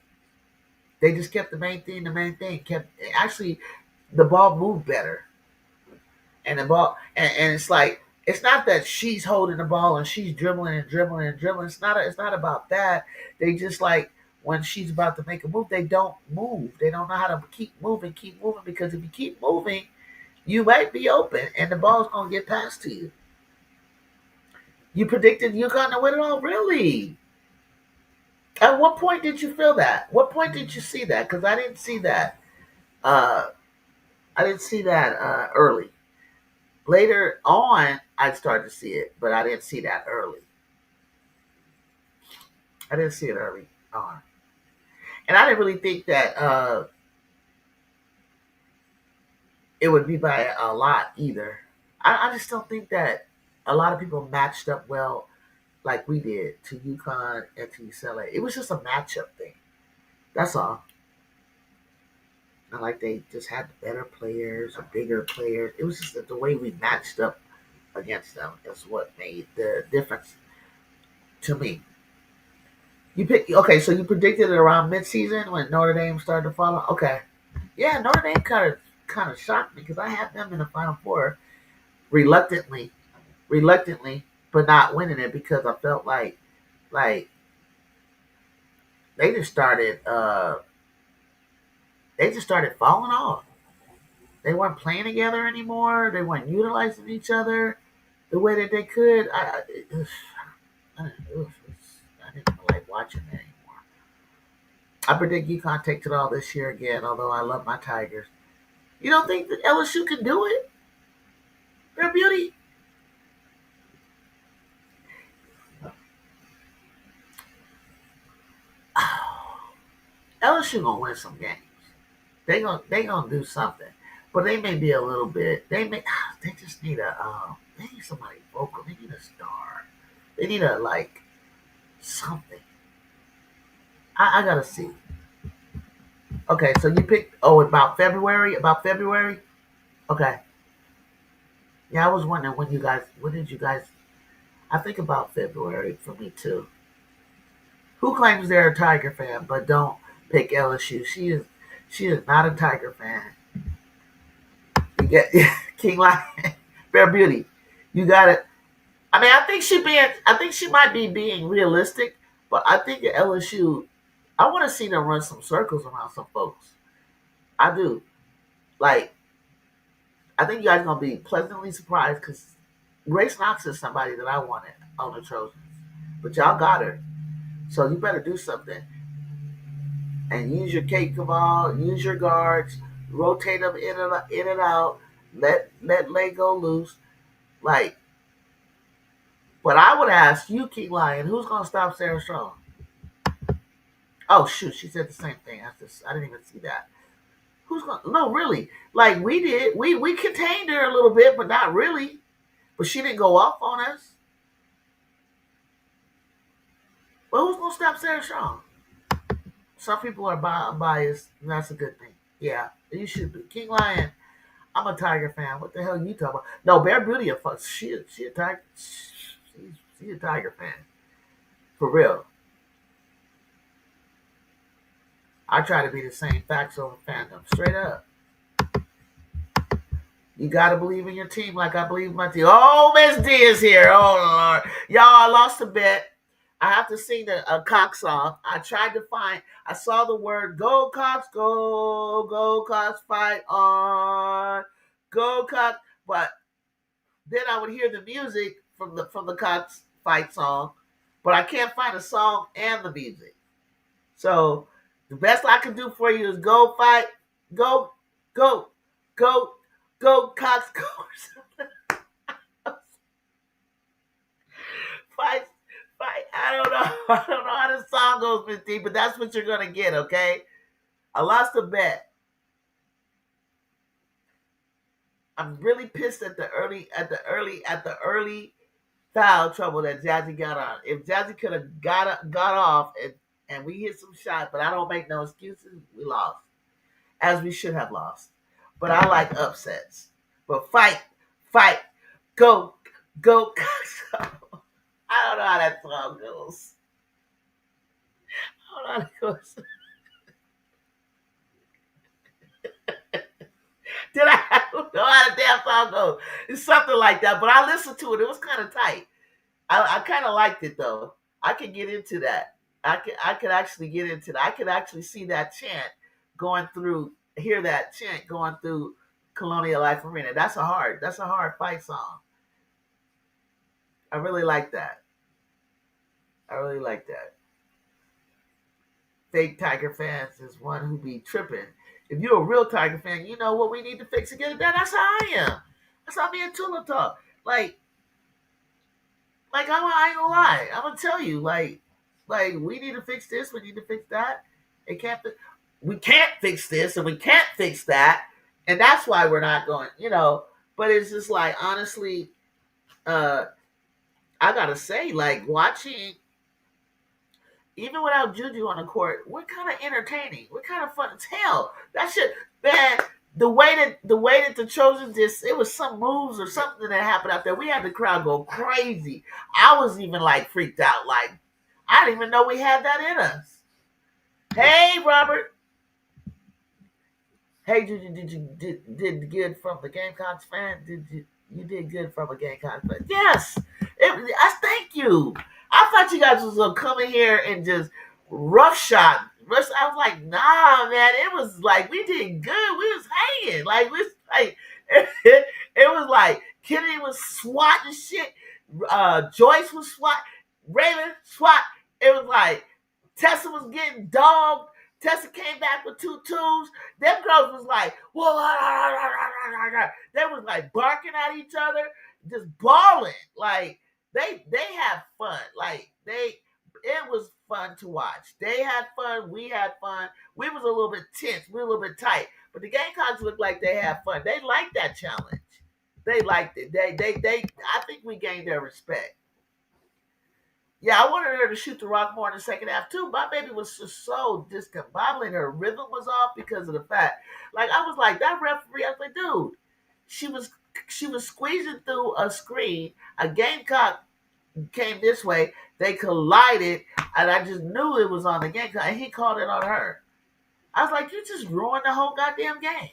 They just kept the main thing. The main thing kept actually the ball moved better, and the ball and it's like it's not that she's holding the ball and she's dribbling and dribbling and dribbling. It's not about that. They just like when she's about to make a move, they don't move. They don't know how to keep moving because if you keep moving, you might be open and the ball's gonna get passed to you. You predicted UConn to win it all, really? At what point did you feel that? What point did you see that? Because I didn't see that. Uh, I didn't see that early. Later on, I started to see it, but I didn't see that early. I didn't see it early on, and I didn't really think that it would be by a lot either. I just don't think that. a lot of people matched up well like we did to UConn and to UCLA. It was just a matchup thing. That's all. Not like they just had better players or bigger players. It was just that the way we matched up against them is what made the difference to me. You pick okay, so you predicted it around midseason when Notre Dame started to follow. Okay, yeah, Notre Dame kind of shocked me because I had them in the Final Four reluctantly, but not winning it because I felt like they just started falling off. They weren't playing together anymore. They weren't utilizing each other the way that they could. I didn't like watching it anymore. I predict UConn takes it all this year again, although I love my Tigers. You don't think that LSU can do it? Their beauty. LSU gonna win some games. They gonna do something, but they may be a little bit. They just need they need somebody vocal. They need a star. They need a like something. I gotta see. Okay, so you picked about February. About February. Okay. Yeah, I was wondering when did you guys? I think about February for me too. Who claims they're a Tiger fan but don't pick LSU? She is not a Tiger fan. You get King Lion, Fair Beauty. You got it. I mean, I think she might be being realistic, but I think at LSU, I want to see them run some circles around some folks. I do. Like, I think you guys gonna be pleasantly surprised because Grace Knox is somebody that I wanted on the Trojans, but y'all got her, so you better do something and use your Kate Caval, use your guards, rotate them in and out, let Lay go loose. Like, but I would ask you, King Lion, who's gonna stop Sarah Strong? Oh shoot, she said the same thing. I didn't even see that. Who's gonna? No, really. Like we did, we contained her a little bit, but not really. But she didn't go off on us. But who's gonna stop Sarah Strong? Some people are biased, and that's a good thing. Yeah, you should be. King Lion, I'm a Tiger fan. What the hell are you talking about? No, Bear Beauty, she a Tiger. She a Tiger fan for real. I try to be the same facts over fandom, straight up. You gotta believe in your team like I believe in my team. Oh, Miss D is here. Oh Lord, y'all, I lost a bet. I have to sing a Cox song. I tried to find. I saw the word "Go Cox, go Cox, fight on, go Cox," but then I would hear the music from the Cox fight song, but I can't find the song and the music. So the best I can do for you is go fight, go, go, go, go Cox, go. Fight, fight. I don't know. I don't know how the song goes, Miss D, but that's what you're gonna get. Okay. I lost a bet. I'm really pissed at the early foul trouble that Jazzy got on. If Jazzy could have got off and we hit some shot, but I don't make no excuses. We lost, as we should have lost. But I like upsets. But fight, fight, go, go. I don't know how that song goes. I don't know how that goes. Did I don't know how the damn song goes? It's something like that. But I listened to it. It was kind of tight. I kind of liked it though. I could get into that. I could actually get into that. I could actually see that chant going through. Hear that chant going through Colonial Life Arena. That's a hard fight song. I really like that. I really like that. Fake Tiger fans is one who be tripping. If you're a real Tiger fan, you know what we need to fix to get it done. That's how I am. That's how me and Tula talk. I ain't gonna lie. I'm gonna tell you, like we need to fix this. We need to fix that. It can't. We can't fix this, and we can't fix that, and that's why we're not going. But it's just like honestly, uh, I gotta say, like watching, even without Juju on the court, we're kind of entertaining. We're kind of fun as hell. That shit, man. The way that the Trojans just, it was some moves or something that happened out there. We had the crowd go crazy. I was even like freaked out. Like I didn't even know we had that in us. Hey, Robert. Hey, did good from the Gamecocks fan? You did good from a Gamecocks fan? Yes. I thank you. I thought you guys was gonna come in here and just roughshod. I was like, nah, man. It was like we did good. We was hanging. Like we was like it was like Kennedy was swatting shit. Joyce was swat. Raven swat. It was like Tessa was getting dogged. Tessa came back with 2 twos. Them girls was like, whoa, they was like barking at each other, just bawling. Like they had fun. Like it was fun to watch. They had fun. We had fun. We was a little bit tense. We were a little bit tight. But the Gamecocks looked like they had fun. They liked that challenge. They liked it. They. I think we gained their respect. Yeah, I wanted her to shoot the rock more in the second half too. My baby was just so discombobulated. Her rhythm was off because of the fact. Like I was like, that referee, I was like, dude, she was she was squeezing through a screen. A gamecock came this way. They collided, and I just knew it was on the gamecock, and he called it on her. I was like, you just ruined the whole goddamn game.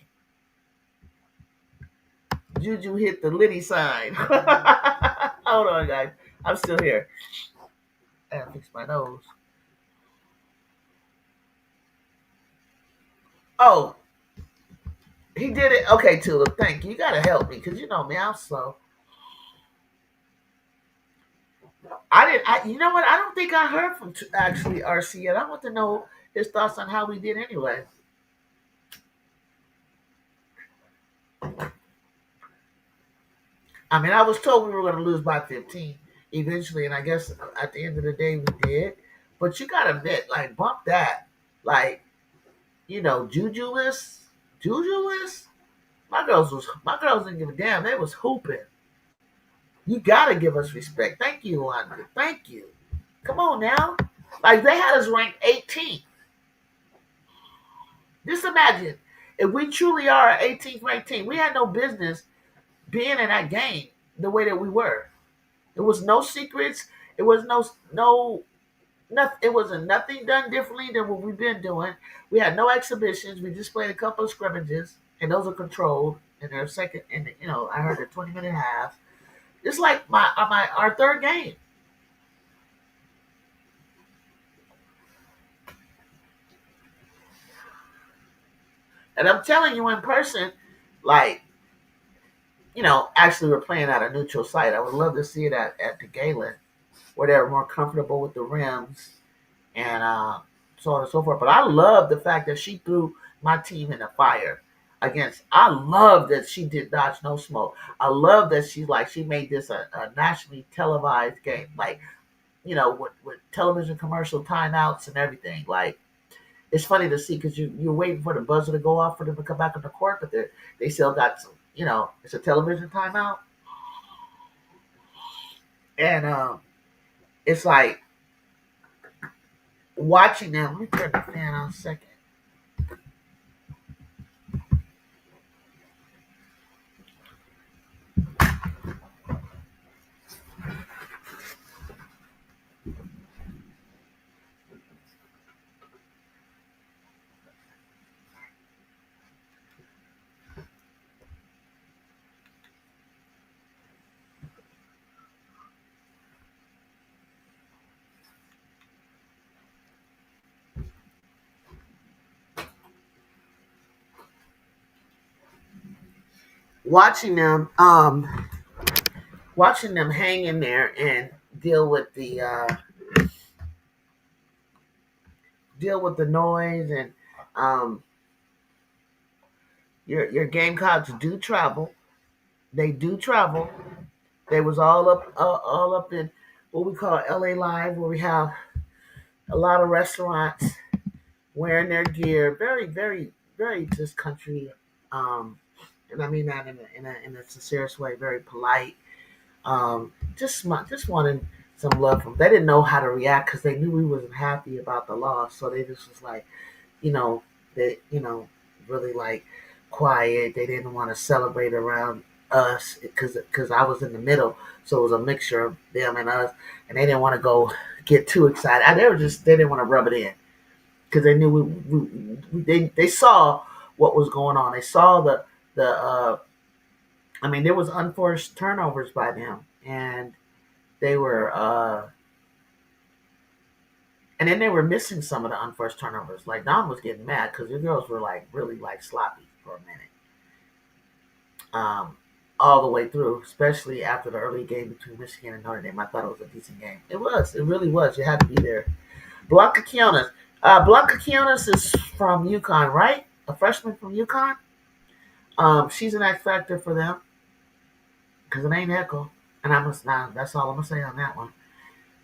Juju hit the Liddy sign. Hold on, guys. I'm still here. I gotta fix my nose. Oh, he did it. Okay, Tulip. Thank you. You gotta help me because you know me. I'm slow. I didn't. You know what? I don't think I heard from actually RC yet. I want to know his thoughts on how we did anyway. I mean, I was told we were going to lose by 15 eventually, and I guess at the end of the day we did. But you gotta admit, like, bump that. Like, Juju list. My girls didn't give a damn. They was hooping. You gotta give us respect. Thank you, London. Thank you. Come on now. Like they had us ranked 18th. Just imagine if we truly are an 18th ranked team, we had no business being in that game the way that we were. There was no secrets. It was no nothing. It wasn't nothing done differently than what we've been doing. We had no exhibitions. We just played a couple of scrimmages, and those are controlled. And they're second. And I heard a 20-minute half. It's like my our third game. And I'm telling you in person, like, actually we're playing at a neutral site. I would love to see it at the Galen where they're more comfortable with the rims and so on and so forth. But I love the fact that she threw my team in the fire against. I love that she did dodge no smoke. I love that she made this a nationally televised game. Like, with television commercial timeouts and everything. Like, it's funny to see because you're waiting for the buzzer to go off for them to come back on the court, but they still got some. It's a television timeout, and it's like watching them. Let me turn the fan on a second. Watching them, hang in there and deal with the noise and um, your Gamecocks do travel. They do travel. They was all up in what we call LA Live, where we have a lot of restaurants wearing their gear. Very, very, very just country, and I mean that in a serious way. Very polite. Just wanted some love from. They didn't know how to react because they knew we wasn't happy about the loss, so they just was like, you know, they really like quiet. They didn't want to celebrate around us because I was in the middle, so it was a mixture of them and us, and they didn't want to go get too excited. They didn't want to rub it in because they knew they saw what was going on. They saw the I mean, there was unforced turnovers by them, and they were and then they were missing some of the unforced turnovers. Like Don was getting mad because the girls were like really like sloppy for a minute, um, all the way through, especially after the early game between Michigan and Notre Dame. I thought it was a decent game. It was. It really was. You had to be there. Blanca Quinones. Blanca Quinones is from UConn, right? A freshman from UConn. She's an X factor for them because it ain't Heckle, and I must now. That's all I'm gonna say on that one.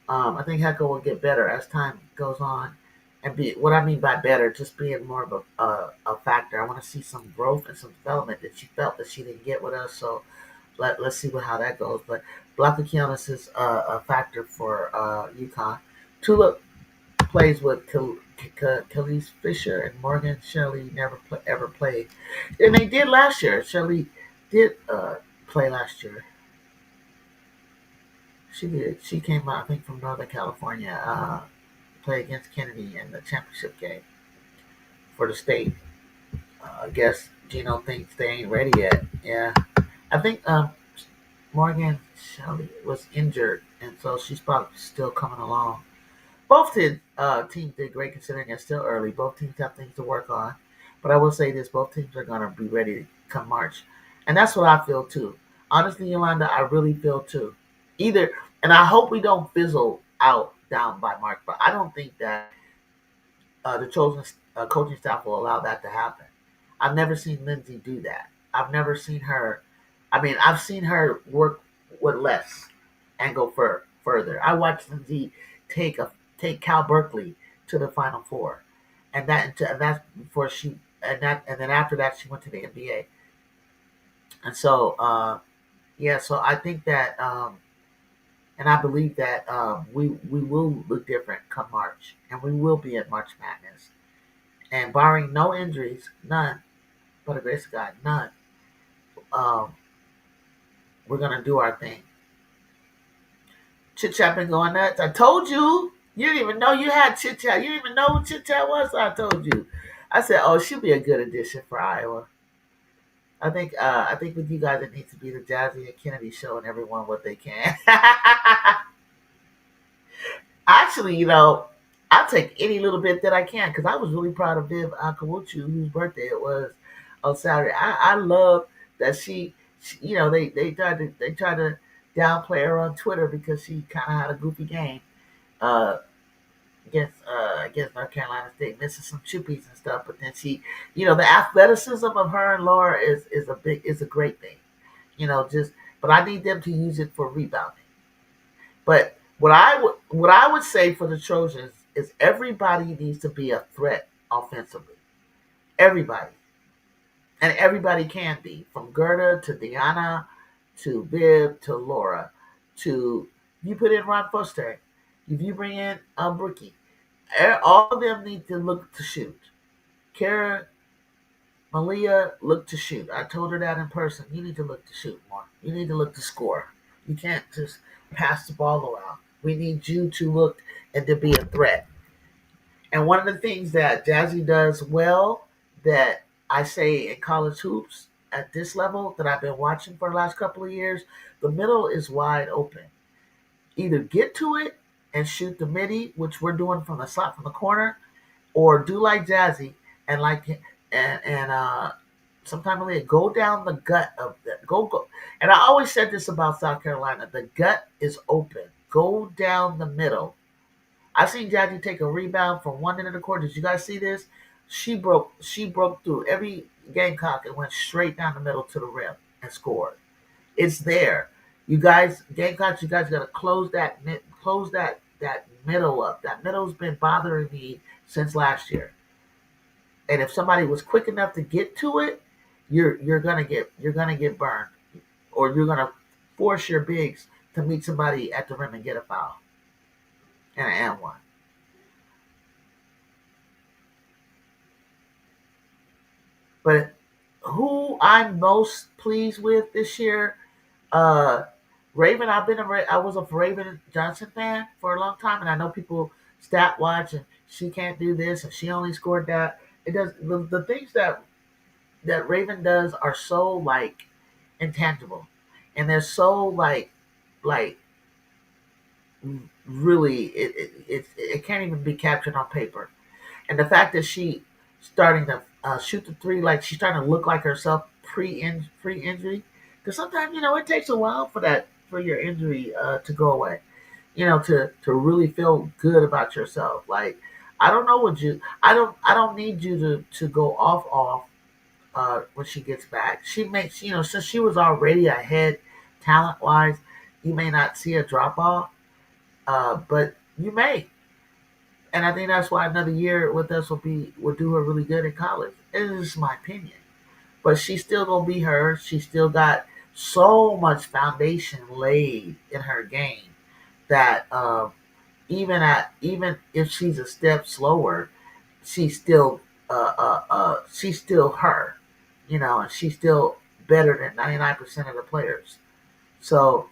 I think Heckle will get better as time goes on, and be what I mean by better, just being more of a factor. I want to see some growth and some development that she felt that she didn't get with us. So let's see how that goes. But Blanca Quinones is a factor for UConn. Tulip plays with Khalees Fisher and Morgan Shelley ever played, and they did last year. Shelley did play last year. She did. She came out, I think, from Northern California. Play against Kennedy in the championship game for the state. I guess Gino thinks they ain't ready yet. Yeah, I think Morgan Shelley was injured, and so she's probably still coming along. Teams did great considering it's still early. Both teams have things to work on, but I will say this: both teams are going to be ready to come March, and that's what I feel too. Honestly, Yolanda, I really feel too. Either, and I hope we don't fizzle out down by March, but I don't think that the Trojans coaching staff will allow that to happen. I've never seen Lindsay do that. I've never seen her. I mean, I've seen her work with less and go further. I watched Lindsay take a take Cal Berkeley to the Final Four, and that's before she and then after that she went to the NBA. And so yeah, so I think that and I believe that we will look different come March, and we will be at March Madness. And barring no injuries, none, by the grace of God, none, um, we're gonna do our thing. Chit chat been going nuts. I told you. You didn't even know you had chit chat. You didn't even know what chit chat was. I told you. I said, "Oh, she'll be a good addition for Iowa." I think with you guys, it needs to be the Jazzy and Kennedy showing everyone what they can. Actually, I'll take any little bit that I can because I was really proud of Viv Akawuchu, whose birthday it was on Saturday. I love that they tried to downplay her on Twitter because she kind of had a goofy game uh, against North Carolina State, missing some chippies and stuff. But then the athleticism of her and Laura is a great thing. Just but I need them to use it for rebounding. But what I would say for the Trojans is everybody needs to be a threat offensively. Everybody. And everybody can be. From Gerda to Deanna to Viv to Laura to you put in Ron Foster. If you bring in Brookie. All of them need to look to shoot. Kara, Malia, look to shoot. I told her that in person. You need to look to shoot more. You need to look to score. You can't just pass the ball around. We need you to look and to be a threat. And one of the things that Jazzy does well that I say in college hoops at this level that I've been watching for the last couple of years, the middle is wide open. Either get to it and shoot the midi, which we're doing from the slot from the corner, or do like Jazzy and sometime later go down the gut of that. Go. And I always said this about South Carolina: the gut is open. Go down the middle. I seen Jazzy take a rebound from one end of the court. Did you guys see this? She broke through every Gamecock and went straight down the middle to the rim and scored. It's there. You guys, Gamecocks, you guys got to close that middle up. That middle's been bothering me since last year. And if somebody was quick enough to get to it, you're gonna get burned, or you're gonna force your bigs to meet somebody at the rim and get a foul and an and one. But who I'm most pleased with this year, uh, Raven. I was a Raven Johnson fan for a long time, and I know people stat watch and she can't do this and she only scored that. It does the things that Raven does are so like intangible, and they're so like really it can't even be captured on paper. And the fact that she starting to shoot the three, like she's starting to look like herself pre injury, because sometimes it takes a while for your injury to go away. To really feel good about yourself. Like I don't know what you I don't need you to go off when she gets back. She makes since she was already ahead talent wise, you may not see a drop off, but you may. And I think that's why another year with us will do her really good in college. And this is my opinion. But she's still gonna be her. She still got so much foundation laid in her game that even if she's a step slower, she's still she's still her, and she's still better than 99% of the players. So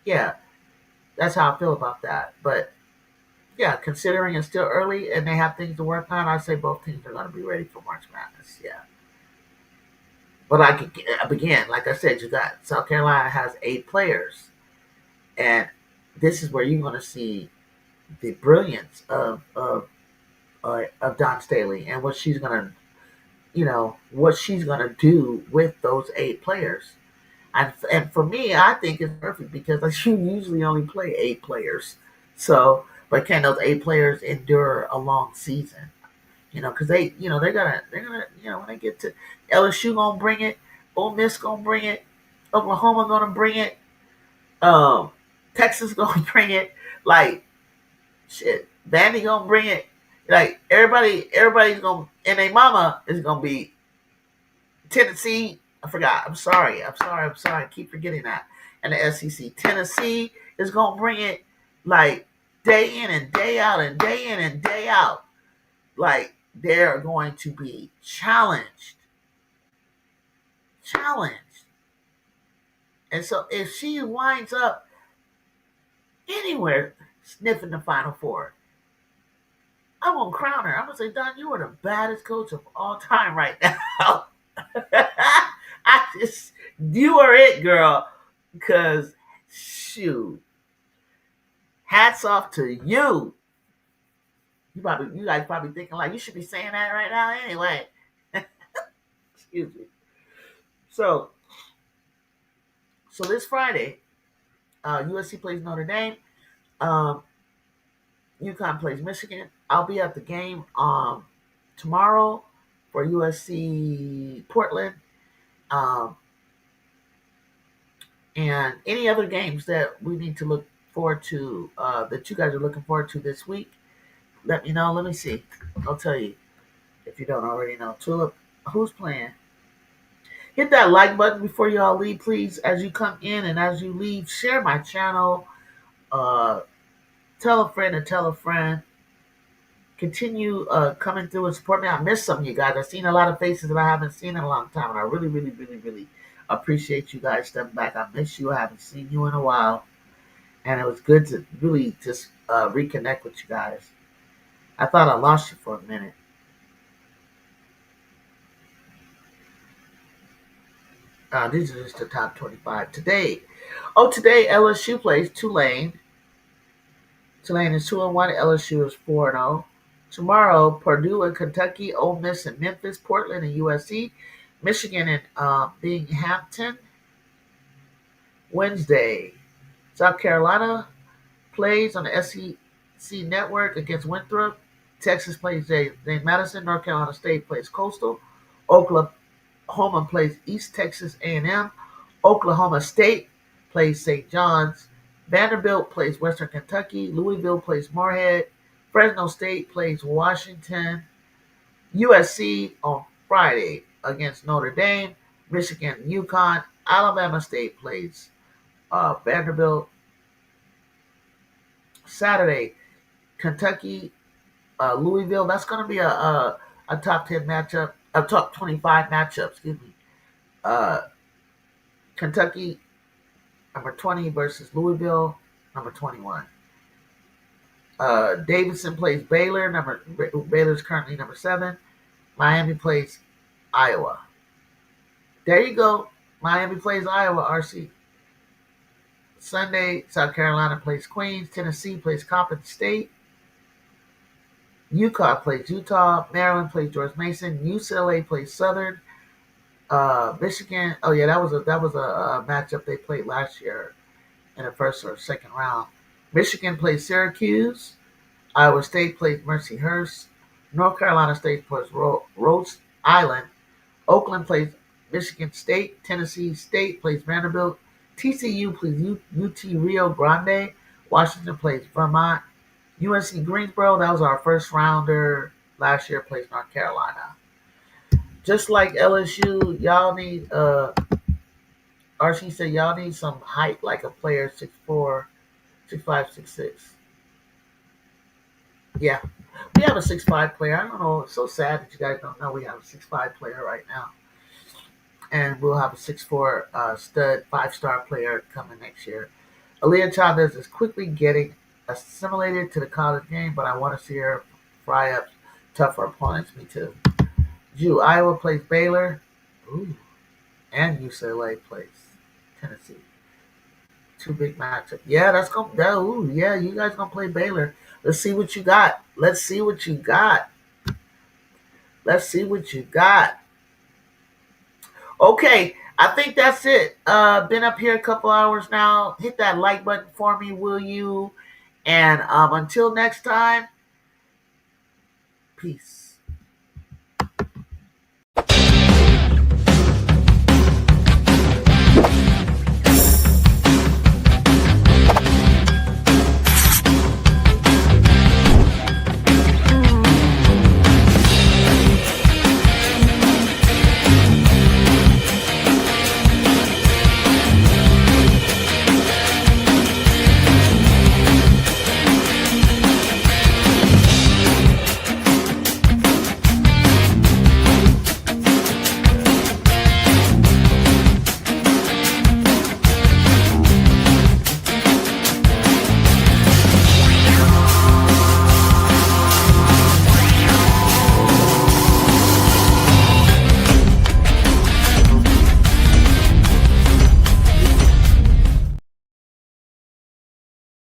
yeah, that's how I feel about that. But yeah, considering it's still early and they have things to work on, I say both teams are going to be ready for March Madness. Yeah, but again, like I said, you got South Carolina has 8 players, and this is where you're going to see the brilliance of Don Staley and what she's gonna do with those 8 players. And for me, I think it's perfect because you usually only play 8 players. So, but can those 8 players endure a long season? Because they're gonna when they get to LSU gonna bring it, Ole Miss gonna bring it, Oklahoma gonna bring it, um, Texas gonna bring it, like shit. Vandy gonna bring it. Like everybody's gonna and their mama is gonna be Tennessee. I forgot. I'm sorry. I keep forgetting that. And the SEC, Tennessee is gonna bring it like day in and day out and day in and day out. Like they're going to be challenged. And so if she winds up anywhere sniffing the Final Four, I'm gonna crown her. I'm gonna say, Don, you are the baddest coach of all time right now. You are it, girl. Because shoot, hats off to you. You guys probably thinking like you should be saying that right now anyway. Excuse me. So, so this Friday, USC plays Notre Dame. Um, UConn plays Michigan. I'll be at the game tomorrow for USC Portland. Um, and any other games that we need to look forward to that you guys are looking forward to this week, let me know. Let me see. I'll tell you if you don't already know. Tulip, who's playing? Hit that like button before you all leave, please. As you come in and as you leave, share my channel. Uh, tell a friend and tell a friend. Continue coming through and support me. I missed some of you guys. I've seen a lot of faces that I haven't seen in a long time, and I really, really, really, really appreciate you guys stepping back. I miss you. I haven't seen you in a while, and it was good to really just reconnect with you guys. I thought I lost you for a minute. These are just the top 25 today. Oh, today LSU plays Tulane. Tulane is 2-1. LSU is 4-0. Tomorrow, Purdue and Kentucky, Ole Miss and Memphis, Portland and USC, Michigan and Binghamton. Wednesday, South Carolina plays on the SEC Network against Winthrop. Texas plays James Madison. North Carolina State plays Coastal. Oklahoma plays East Texas A&M. Oklahoma State plays St. John's. Vanderbilt plays Western Kentucky. Louisville plays Morehead. Fresno State plays Washington. USC on Friday against Notre Dame. Michigan, UConn. Alabama State plays Vanderbilt. Saturday, Kentucky, Louisville. That's going to be a top 10 matchup, a top 25 matchup. Excuse me. Uh, Kentucky, number 20 versus Louisville, number 21. Davidson plays Baylor. Baylor's currently number 7. Miami plays Iowa. There you go. Miami plays Iowa. RC. Sunday, South Carolina plays Queens. Tennessee plays Coppin State. UConn plays Utah. Maryland plays George Mason. UCLA plays Southern. Michigan. Oh yeah, that was a matchup they played last year in the first or second round. Michigan plays Syracuse. Iowa State plays Mercyhurst. North Carolina State plays Rhode Island. Oakland plays Michigan State. Tennessee State plays Vanderbilt. TCU plays UT Rio Grande. Washington plays Vermont. UNC Greensboro, that was our first rounder last year, plays North Carolina. Just like LSU, y'all need RC said y'all need some height like a player 6'4", 6'5", 6'6". Yeah. We have a 6'5" player. I don't know. It's so sad that you guys don't know we have a 6'5" player right now. And we'll have a 6'4" stud 5-star player coming next year. Aaliyah Chavez is quickly getting assimilated to the college game, but I want to see her fry up tougher opponents. Me too. Iowa plays Baylor. Ooh. And UCLA plays Tennessee. Two big matchups. Yeah, that's going to, ooh, yeah, you guys going to play Baylor. Let's see what you got. Let's see what you got. Let's see what you got. Okay, I think that's it. Been up here a couple hours now. Hit that like button for me, will you? And until next time, peace.